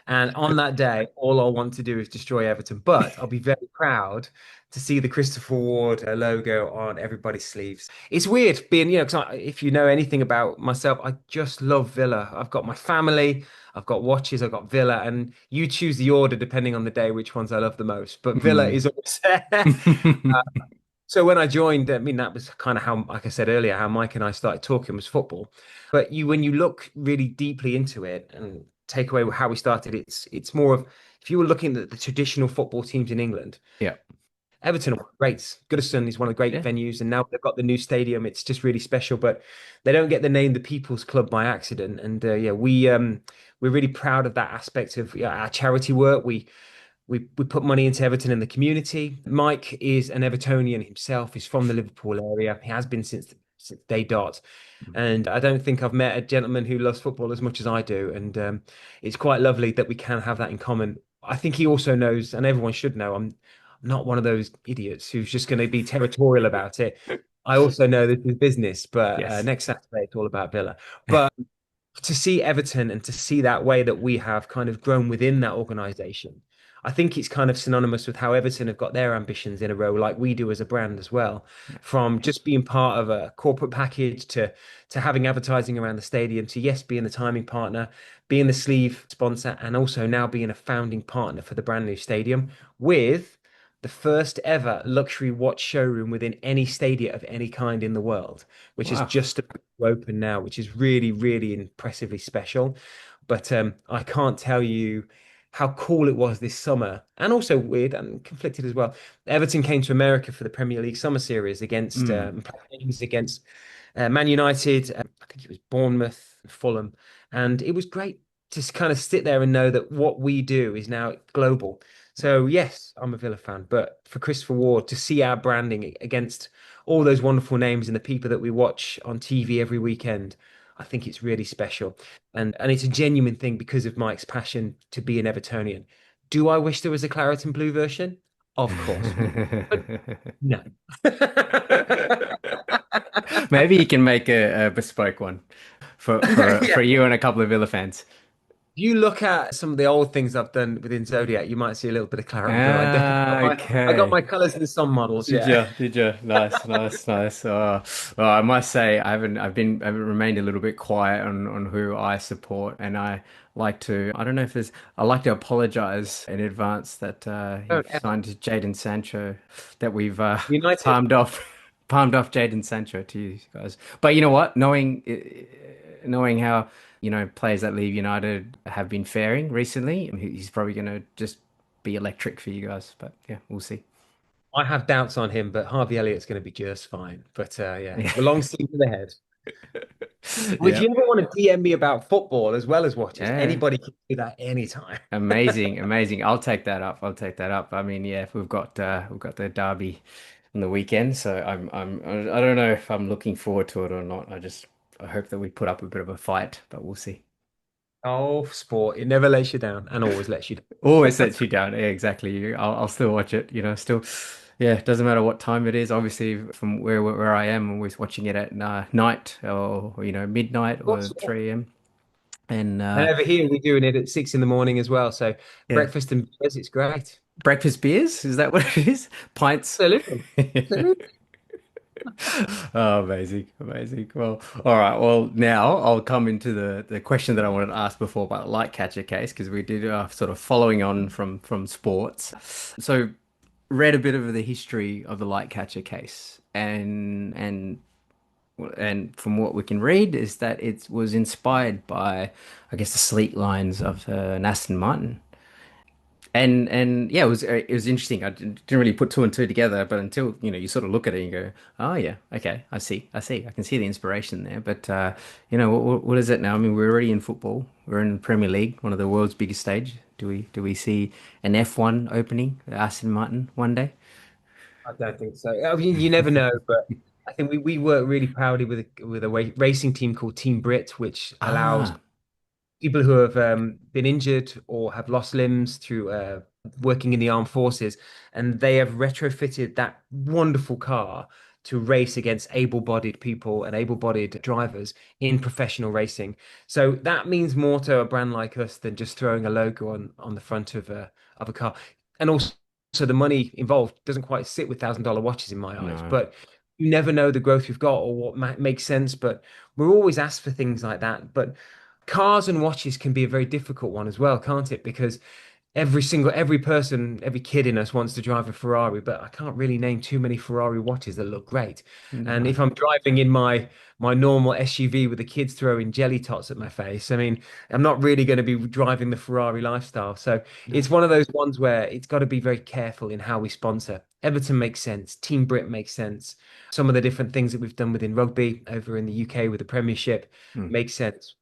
And on that day, all I want to do is destroy Everton. But I'll be very proud to see the Christopher Ward logo on everybody's sleeves. It's weird being, 'cause if you know anything about myself, I just love Villa. I've got my family, I've got watches, I've got Villa, and you choose the order depending on the day, which ones I love the most. But Villa Mm. is always there. So when I joined, I mean, that was kind of how, like I said earlier, how Mike and I started talking was football. But when you look really deeply into it and take away how we started, it's more of if you were looking at the traditional football teams in England, Yeah. Everton are great. Goodison is one of the great Yeah. venues, and now they've got the new stadium. It's just really special. But they don't get the name the People's Club by accident. And yeah, we're really proud of that aspect of our charity work. We put money into Everton in the community. Mike is an Evertonian himself. He's from the Liverpool area. He has been since day dot. And I don't think I've met a gentleman who loves football as much as I do. And it's quite lovely that we can have that in common. I think he also knows, and everyone should know, I'm not one of those idiots who's just going to be territorial about it. I also know this is business, but Yes. next Saturday it's all about Villa. But to see Everton and to see that way that we have kind of grown within that organization, I think it's kind of synonymous with how Everton have got their ambitions in a row, like we do as a brand as well. From just being part of a corporate package to having advertising around the stadium, to yes, being the timing partner, being the sleeve sponsor, and also now being a founding partner for the brand new stadium with the first ever luxury watch showroom within any stadia of any kind in the world, which is Wow. just about to open now, which is really, really impressively special. But I can't tell you how cool it was this summer, and also weird and conflicted as well. Everton came to America for the Premier League Summer Series against Mm. games against Man United. I think it was Bournemouth, Fulham, and it was great to kind of sit there and know that what we do is now global. So yes, I'm a Villa fan, but for Christopher Ward to see our branding against all those wonderful names and the people that we watch on TV every weekend, I think it's really special. And it's a genuine thing because of Mike's passion to be an Evertonian. Do I wish there was a claret and blue version? Of course. But no. Maybe you can make a bespoke one for Yeah. you and a couple of Villa fans. If you look at some of the old things I've done within Zodiac, you might see a little bit of claret and blue. Ah, I got okay. my colors in some models, Did yeah. you? Did you? Nice, nice, nice. Well, I must say I've remained a little bit quiet on who I support, and I like to. I don't know if there's. I like to apologize in advance that Don't you've ever. signed Jadon Sancho, that we've United. palmed off palmed off Jadon Sancho to you guys. But you know what? Knowing how players that leave United have been faring recently, he's probably going to just be electric for you guys. But yeah, we'll see. I have doubts on him, but Harvey Elliott's going to be just fine. But yeah, Yeah. the long season ahead. Well, if Yeah. you ever want to DM me about football as well as watches, Yeah. anybody can do that anytime. Amazing, amazing. I'll take that up. I'll take that up. I mean, yeah, we've got the derby on the weekend, so I don't know if I'm looking forward to it or not. I hope that we put up a bit of a fight, but we'll see. Oh, sport. It never lets you down and always lets you Always down. lets you down. Yeah, exactly. I'll still watch it, still. Yeah, it doesn't matter what time it is. Obviously, from where I am, I'm always watching it at night or midnight Of or course, yeah. 3 a.m. And And over here, we're doing it at 6 in the morning as well. So yeah, breakfast and beers, it's great. breakfast beers, is that what it is? Pints. Absolutely. Absolutely. Oh, amazing, amazing. Well, all right. Well, now I'll come into the question that I wanted to ask before about the light catcher case because we did sort of following on from sports. So, read a bit of the history of the light catcher case, and from what we can read is that it was inspired by, I guess, the sleek lines of an Aston Martin. And yeah, it was interesting. I didn't really put two and two together, but until you sort of look at it and you go, oh yeah, okay, I see, I can see the inspiration there. But what is it now? I mean, we're already in football. We're in the Premier League, one of the world's biggest stage. Do we see an F1 opening, Aston Martin one day? I don't think so. I mean, you never know, but I think we work really proudly with a racing team called Team Brit, which allows Ah, people who have been injured or have lost limbs through working in the armed forces, and they have retrofitted that wonderful car to race against able-bodied people and able-bodied drivers in professional racing. So that means more to a brand like us than just throwing a logo on the front of a car. And also the money involved doesn't quite sit with $1,000 watches in my eyes, No. but you never know the growth we've got or what makes sense. But we're always asked for things like that. But cars and watches can be a very difficult one as well, can't it? Because every person, every kid in us wants to drive a Ferrari, but I can't really name too many Ferrari watches that look great. And No. if I'm driving in my normal SUV with the kids throwing jelly tots at my face, I mean, I'm not really going to be driving the Ferrari lifestyle. So No. it's one of those ones where it's got to be very careful in how we sponsor. Everton makes sense. Team Brit makes sense. Some of the different things that we've done within rugby over in the UK with the Premiership Mm. makes sense.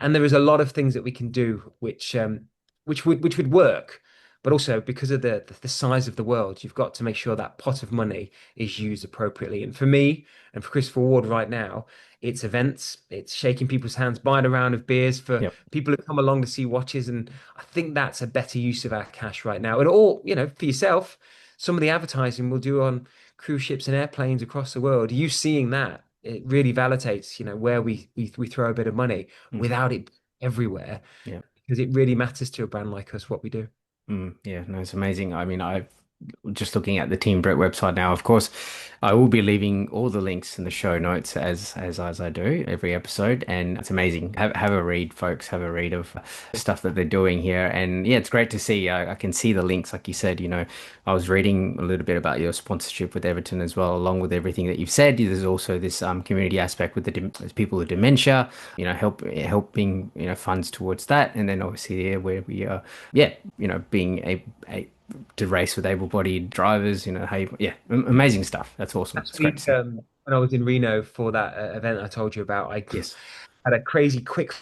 And there is a lot of things that we can do which would work, but also because of the size of the world, you've got to make sure that pot of money is used appropriately. And for me and for Christopher Ward right now, it's events, it's shaking people's hands, buying a round of beers for Yep. people who come along to see watches, and I think that's a better use of our cash right now. And all, for yourself, some of the advertising we'll do on cruise ships and airplanes across the world, you seeing that, it really validates, where we throw a bit of money Mm. without it everywhere, Yeah. because it really matters to a brand like us what we do. Mm. Yeah. No, it's amazing. I mean, I just looking at the Team Brett website now, of course, I will be leaving all the links in the show notes as I do every episode, and it's amazing. Have a read, folks. Have a read of stuff that they're doing here, and yeah, it's great to see. I can see the links, like you said. I was reading a little bit about your sponsorship with Everton as well, along with everything that you've said. There's also this community aspect with the people with dementia. Helping funds towards that, and then obviously yeah, where we are, yeah, being a to race with able-bodied drivers, yeah, amazing stuff. That's awesome. Last It's great to week, see. when I was in Reno for that event I told you about, I Yes. had a crazy quick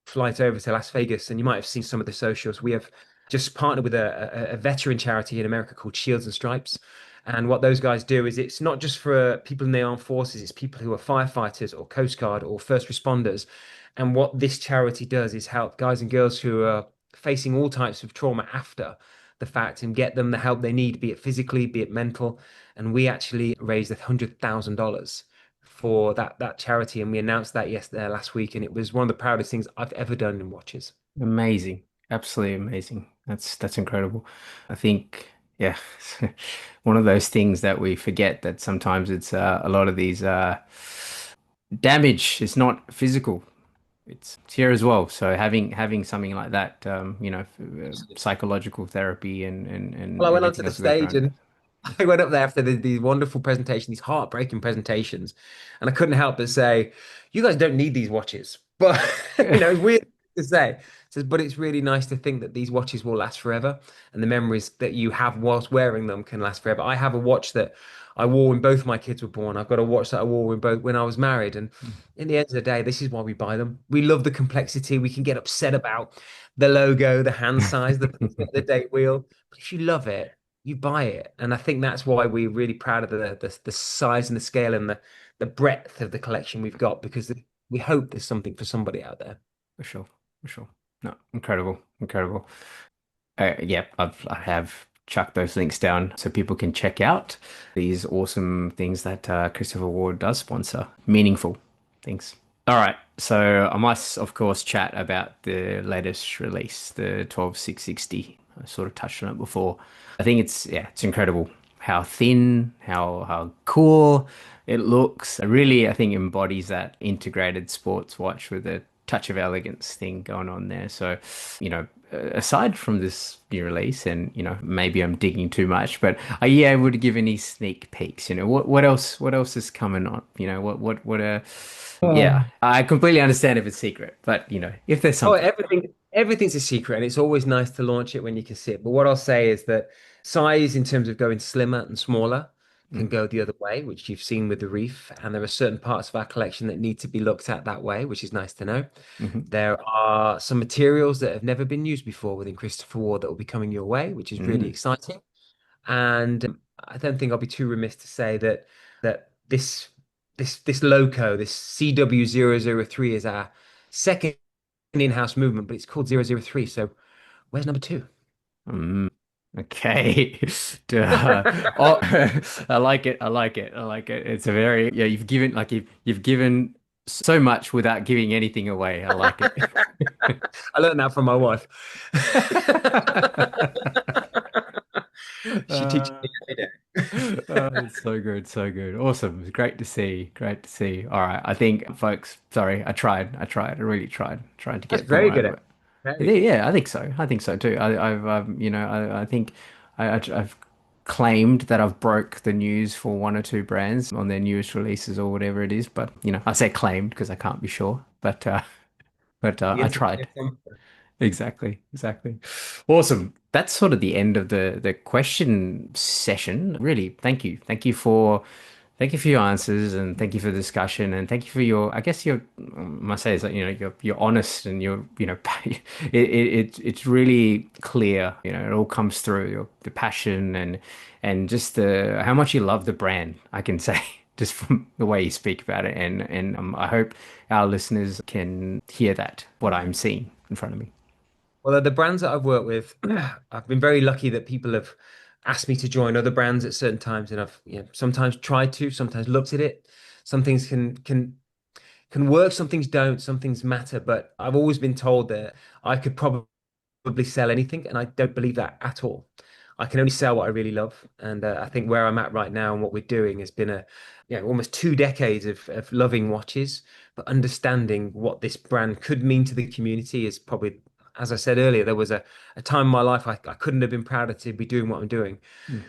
flight over to Las Vegas, and you might have seen some of the socials. We have just partnered with a veteran charity in America called Shields and Stripes. And what those guys do is it's not just for people in the armed forces, it's people who are firefighters or Coast Guard or first responders. And what this charity does is help guys and girls who are facing all types of trauma after the fact and get them the help they need, be it physically, be it mental. And we actually raised $100,000 for that charity, and we announced that yesterday last week, and it was one of the proudest things I've ever done in watches. Amazing. Absolutely amazing. That's incredible. I think, yeah, one of those things that we forget that sometimes it's a lot of these damage is not physical. It's here as well. So having something like that, psychological therapy and Well, I went onto everything the else that goes stage around it. and I went up there after these wonderful presentations, these heartbreaking presentations, and I couldn't help but say, "You guys don't need these watches." But it's weird to say. It says, but it's really nice to think that these watches will last forever, and the memories that you have whilst wearing them can last forever. I have a watch that I wore when both my kids were born. I've got a watch that I wore when I was married, and in the end of the day, this is why we buy them. We love the complexity. We can get upset about the logo, the hand size, the date wheel, but if you love it you buy it. And I think that's why we're really proud of the size and the scale and the breadth of the collection we've got because we hope there's something for somebody out there. For sure. For sure. No, incredible. Incredible. Yeah, I have chucked those links down so people can check out these awesome things that Christopher Ward does sponsor. Meaningful things. All right, so I must, of course, chat about the latest release, the 12660. I sort of touched on it before. I think it's incredible how thin, how cool it looks. It really, I think, embodies that integrated sports watch with a touch of elegance thing going on there. So, aside from this new release, and maybe I'm digging too much, but are you able to give any sneak peeks? What else is coming on? Yeah, I completely understand if it's secret, but if there's Oh, something. everything's a secret, and it's always nice to launch it when you can see it. But what I'll say is that size, in terms of going slimmer and smaller, can Mm, go the other way, which you've seen with the Reef. And there are certain parts of our collection that need to be looked at that way, which is nice to know. mhm, There are some materials that have never been used before within Christopher Ward that will be coming your way, which is really mm, exciting. And I don't think I'll be too remiss to say that this Loco, this CW003 is our second in-house movement, but it's called 003. So where's number two? mm. Okay. Duh. Oh, I like it. I like it. I like it. It's a very, yeah, you've given so much without giving anything away. I like it. I learned that from my wife. She teaches Uh, me every it's so good, so good. Awesome. It's great to see. Great to see. All right. I think, folks, sorry, I tried. I tried. I really tried. Tried to That's get the very right good. word. Very Yeah, good. yeah, I think so. I think so too. I think I've claimed that I've broke the news for one or two brands on their newest releases or whatever it is. But I say claimed because I can't be sure. But The I internet tried. gets on. Exactly, exactly. Awesome. That's sort of the end of the question session. Really, thank you for your answers and thank you for the discussion and thank you for your I guess your must say is that you're honest and it's really clear. It all comes through the passion and just the how much you love the brand. I can say just from the way you speak about it and I hope our listeners can hear that what I'm seeing in front of me. Well, the brands that I've worked with, I've been very lucky that people have asked me to join other brands at certain times, and I've sometimes tried to, sometimes looked at it. Some things can work, some things don't, some things matter. But I've always been told that I could probably sell anything, and I don't believe that at all. I can only sell what I really love, and I think where I'm at right now and what we're doing has been almost 2 decades of loving watches, but understanding what this brand could mean to the community is probably, as I said earlier, there was a time in my life I couldn't have been prouder to be doing what I'm doing. Mm.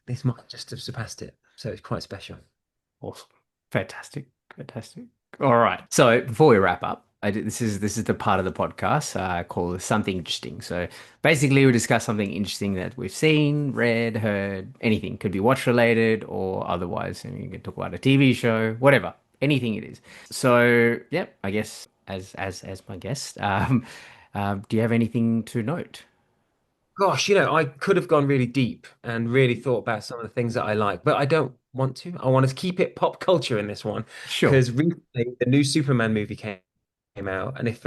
This might just have surpassed it, so it's quite special. Awesome. Fantastic. Fantastic. All right. So before we wrap up, this is the part of the podcast called something interesting. So basically, we discuss something interesting that we've seen, read, heard, anything. Could be watch related or otherwise. And you can talk about a TV show, whatever, anything it is. So yep, I guess as my guest, do you have anything to note? Gosh, I could have gone really deep and really thought about some of the things that I like, but I don't want to. I want to keep it pop culture in this one Sure. because recently the new Superman movie came out, and if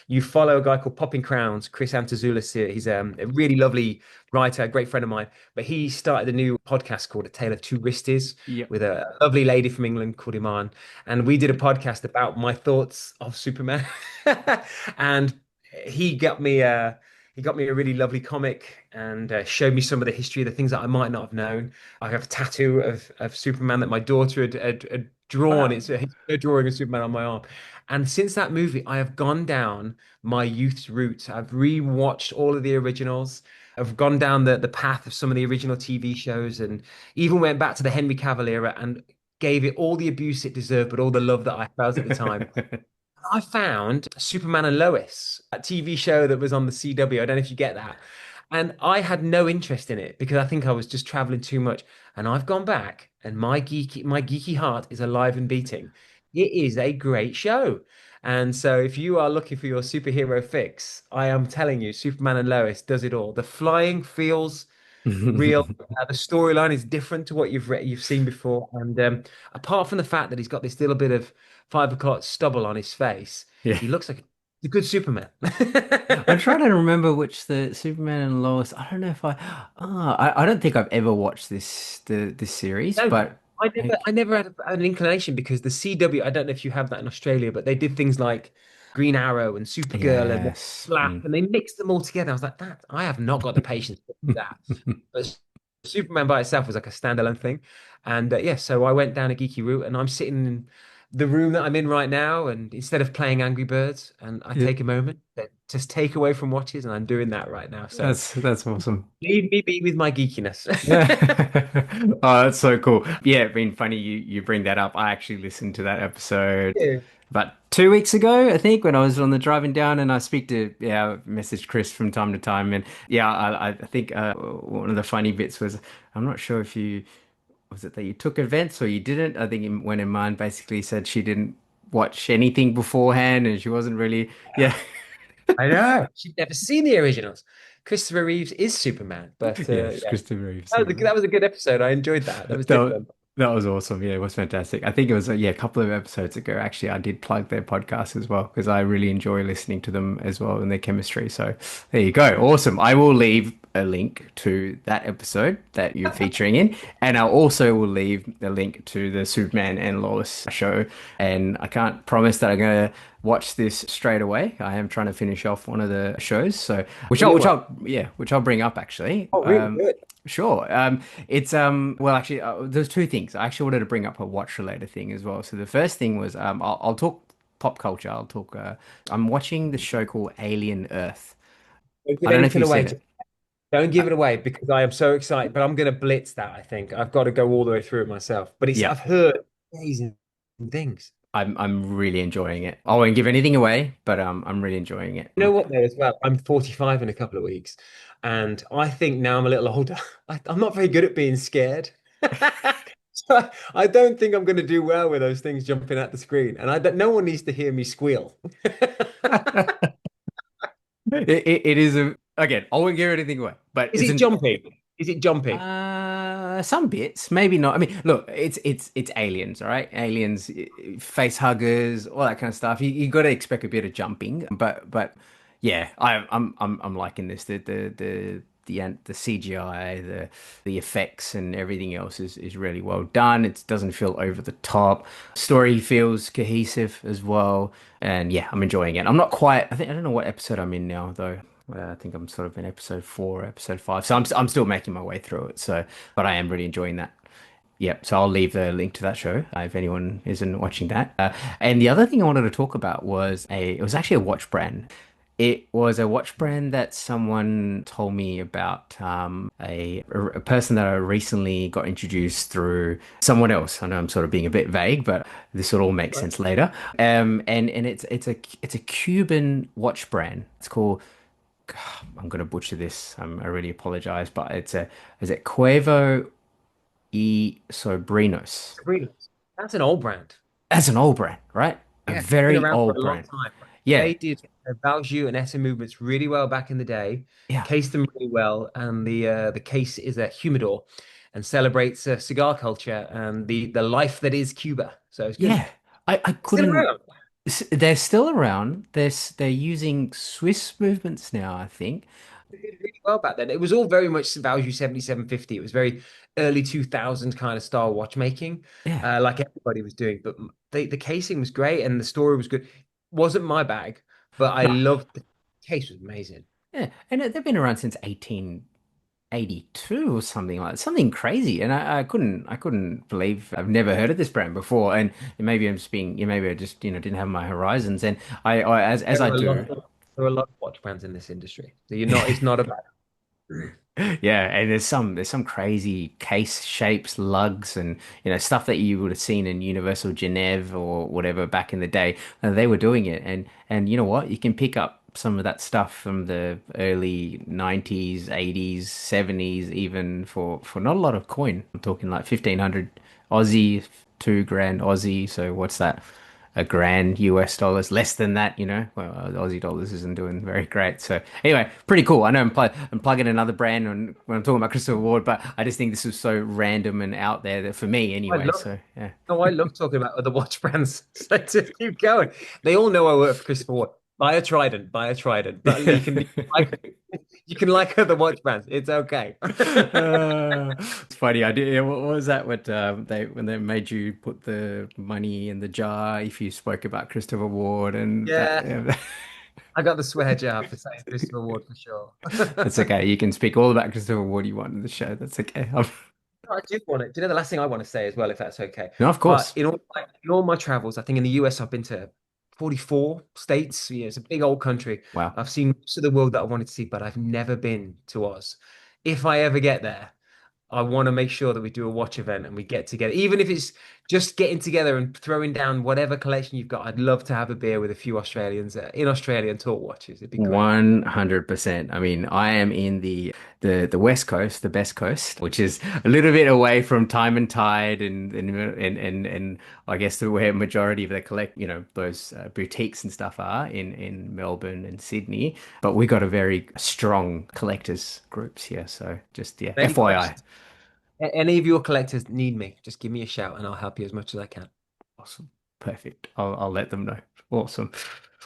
you follow a guy called Popping Crowns, Chris Antazoulis, he's a really lovely writer, a great friend of mine, but he started a new podcast called A Tale of Two Wristies Yep. with a lovely lady from England called Iman, and we did a podcast about my thoughts of Superman, and he got me. He got me a really lovely comic and showed me some of the history of the things that I might not have known. I have a tattoo of Superman that my daughter had drawn. Wow. It's her drawing of Superman on my arm. And since that movie, I have gone down my youth's roots. I've rewatched all of the originals. I've gone down the path of some of the original TV shows and even went back to the Henry Cavill era and gave it all the abuse it deserved, but all the love that I felt at the time. I found Superman and Lois, a TV show that was on the CW. I don't know if you get that. And I had no interest in it because I think I was just traveling too much. And I've gone back and my geeky heart is alive and beating. It is a great show. And so if you are looking for your superhero fix, I am telling you, Superman and Lois does it all. The flying feels real. The storyline is different to what you've seen before, and apart from the fact that he's got this little bit of 5 o'clock stubble on his face, Yeah. he looks like a good Superman. I'm trying to remember which the Superman and Lois. I don't know if I don't think I've ever watched this series, No, but I never, I, I never had an inclination because the CW, I don't know if you have that in Australia, but they did things like Green Arrow and Supergirl and yes. Flash, Mm. and they mixed them all together. I was like, that I have not got the patience to do that. But Superman by itself was like a standalone thing. And yeah, so I went down a geeky route and I'm sitting in the room that I'm in right now. And instead of playing Angry Birds, and I Yeah, take a moment to just take away from watches, and I'm doing that right now. So that's awesome. leave me be with my geekiness. Yeah. Oh, that's so cool. Yeah, it's been funny you bring that up. I actually listened to that episode Yeah. about 2 weeks ago, I think, when I was on the driving down and I speak to I message Chris from time to time and yeah, I think one of the funny bits was I'm not sure if you was it that you took events or you didn't. I think when Iman basically said she didn't watch anything beforehand and she wasn't really yeah. I know. She'd never seen the originals. Christopher Reeves is Superman, but Yes, yeah, Christopher Reeves. that was a good episode. I enjoyed that. That was That different. that was awesome. Yeah, it was fantastic. I think it was a couple of episodes ago. Actually, I did plug their podcast as well because I really enjoy listening to them as well and their chemistry. So there you go. Awesome. I will leave a link to that episode that you're featuring in, and I also will leave a link to the Superman and Lois show. And I can't promise that I'm gonna watch this straight away. I am trying to finish off one of the shows, so The new one. which I'll bring up actually. Oh, really good. Sure. It's well, actually, there's two things. I actually wanted to bring up a watch related thing as well. So the first thing was I'll talk pop culture. I'll talk. I'm watching the show called Alien Earth. Don't I give don't know if anything you've away. seen it. Don't Uh, give it away because I am so excited. But I'm going to blitz that, I think. I've got to go all the way through it myself. But yeah, I've heard amazing things. I'm really enjoying it. I won't give anything away, but I'm really enjoying it. You know what, though, as well? I'm 45 in a couple of weeks. And I think now I'm a little older. I'm not very good at being scared. So I don't think I'm going to do well with those things jumping at the screen. And no one needs to hear me squeal. It is a again. I won't give anything away, but Is it's it an jumpy? Is it jumpy? some bits, maybe not. I mean, look, it's aliens, all right? Aliens, face huggers, all that kind of stuff. You got to expect a bit of jumping, but yeah, I'm liking this. The CGI, the effects, and everything else is really well done. It doesn't feel over the top. Story feels cohesive as well, and yeah, I'm enjoying it. I'm not quite. I don't know what episode I'm in now though. I think I'm sort of in episode four, episode five. So I'm still making my way through it. So, but I am really enjoying that. Yep. So I'll leave the link to that show if anyone isn't watching that. And the other thing I wanted to talk about was it was actually a watch brand. It was a watch brand that someone told me about, a person that I recently got introduced through someone else. I know I'm sort of being a bit vague, but this will all make sense later. And it's a Cuban watch brand. It's called, I'm gonna butcher this. I really apologize, but is it Cuervo y Sobrinos? Sabrina's. That's an old brand. That's an old brand, right? A Yeah, they've been very around for old a long brand. time. Yeah, They did Value and Essen movements really well back in the day, yeah, cased them really well, and the case is a humidor and celebrates cigar culture and the life that is Cuba. So it's good. yeah. I Still couldn't. around. They're still around. They're using Swiss movements now, I think. They did really well back then. It was all very much Value 7750. It was very early 2000 kind of style watchmaking, Yeah, like everybody was doing. But the casing was great and the story was good. Wasn't my bag, but I no, loved the case was amazing. yeah, and they've been around since 1882 or something like that, something crazy. And I couldn't believe I've never heard of this brand before. And maybe I'm just being, maybe I just didn't have my horizons. And as There I are a lot do. of there are a lot of watch brands in this industry. So you're not. It's not about. Yeah, and there's some crazy case shapes, lugs, and stuff that you would have seen in Universal Genève or whatever back in the day. And they were doing it, and you know what? You can pick up some of that stuff from the early 90s, 80s, 70s, even for not a lot of coin. I'm talking like 1,500 Aussie, 2 grand Aussie. So what's that? A grand US dollars, less than that, Well, Aussie dollars isn't doing very great. So anyway, pretty cool. I know I'm plugging another brand when I'm talking about Christopher Ward, but I just think this is so random and out there that for me I anyway. love. So yeah. Oh, I love talking about other watch brands. So just keep going. They all know I work for Christopher Ward. Buy a Trident. Buy a Trident. But you can like other watch brands. It's okay. It's funny. I did. Yeah, what was that? What they when they made you put the money in the jar if you spoke about Christopher Ward and that. Yeah, Yeah. I got the swear jar for saying Christopher Ward for sure. That's okay. You can speak all about Christopher Ward you want in the show. That's okay. I do want it. Do you know the last thing I want to say as well, if that's okay? No, of course. In all my travels, I think in the US I've been to 44 states. Yeah, it's a big old country. Wow. I've seen most of the world that I wanted to see, but I've never been to Oz. If I ever get there, I want to make sure that we do a watch event and we get together, even if it's just getting together and throwing down whatever collection you've got. I'd love to have a beer with a few Australians in Australia and talk watches. It'd be great. 100%. I mean, I am in the West Coast, the best coast, which is a little bit away from Time and Tide and I guess where majority of the those boutiques and stuff are in Melbourne and Sydney. But we got a very strong collectors groups here. So just yeah, Any FYI. questions? Any of your collectors need me, just give me a shout and I'll help you as much as I can. Awesome. Perfect. I'll let them know. Awesome.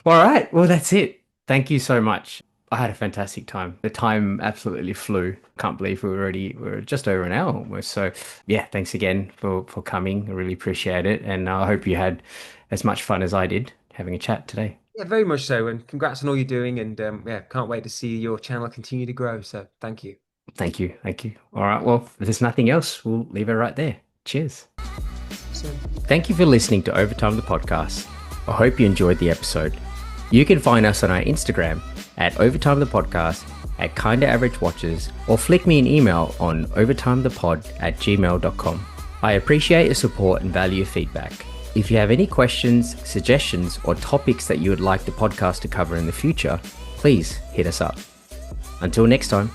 All right. Well, that's it. Thank you so much. I had a fantastic time. The time absolutely flew. Can't believe we're just over an hour almost. So yeah, thanks again for coming. I really appreciate it. And I hope you had as much fun as I did having a chat today. Yeah, very much so. And congrats on all you're doing. And yeah, can't wait to see your channel continue to grow. So thank you. Thank you. Thank you. All right. Well, if there's nothing else, we'll leave it right there. Cheers. So. Thank you for listening to Overtime the podcast. I hope you enjoyed the episode. You can find us on our Instagram at Overtime the Podcast, at Kinda Average Watches, or flick me an email on overtimethepod@gmail.com. I appreciate your support and value your feedback. If you have any questions, suggestions, or topics that you would like the podcast to cover in the future, please hit us up. Until next time.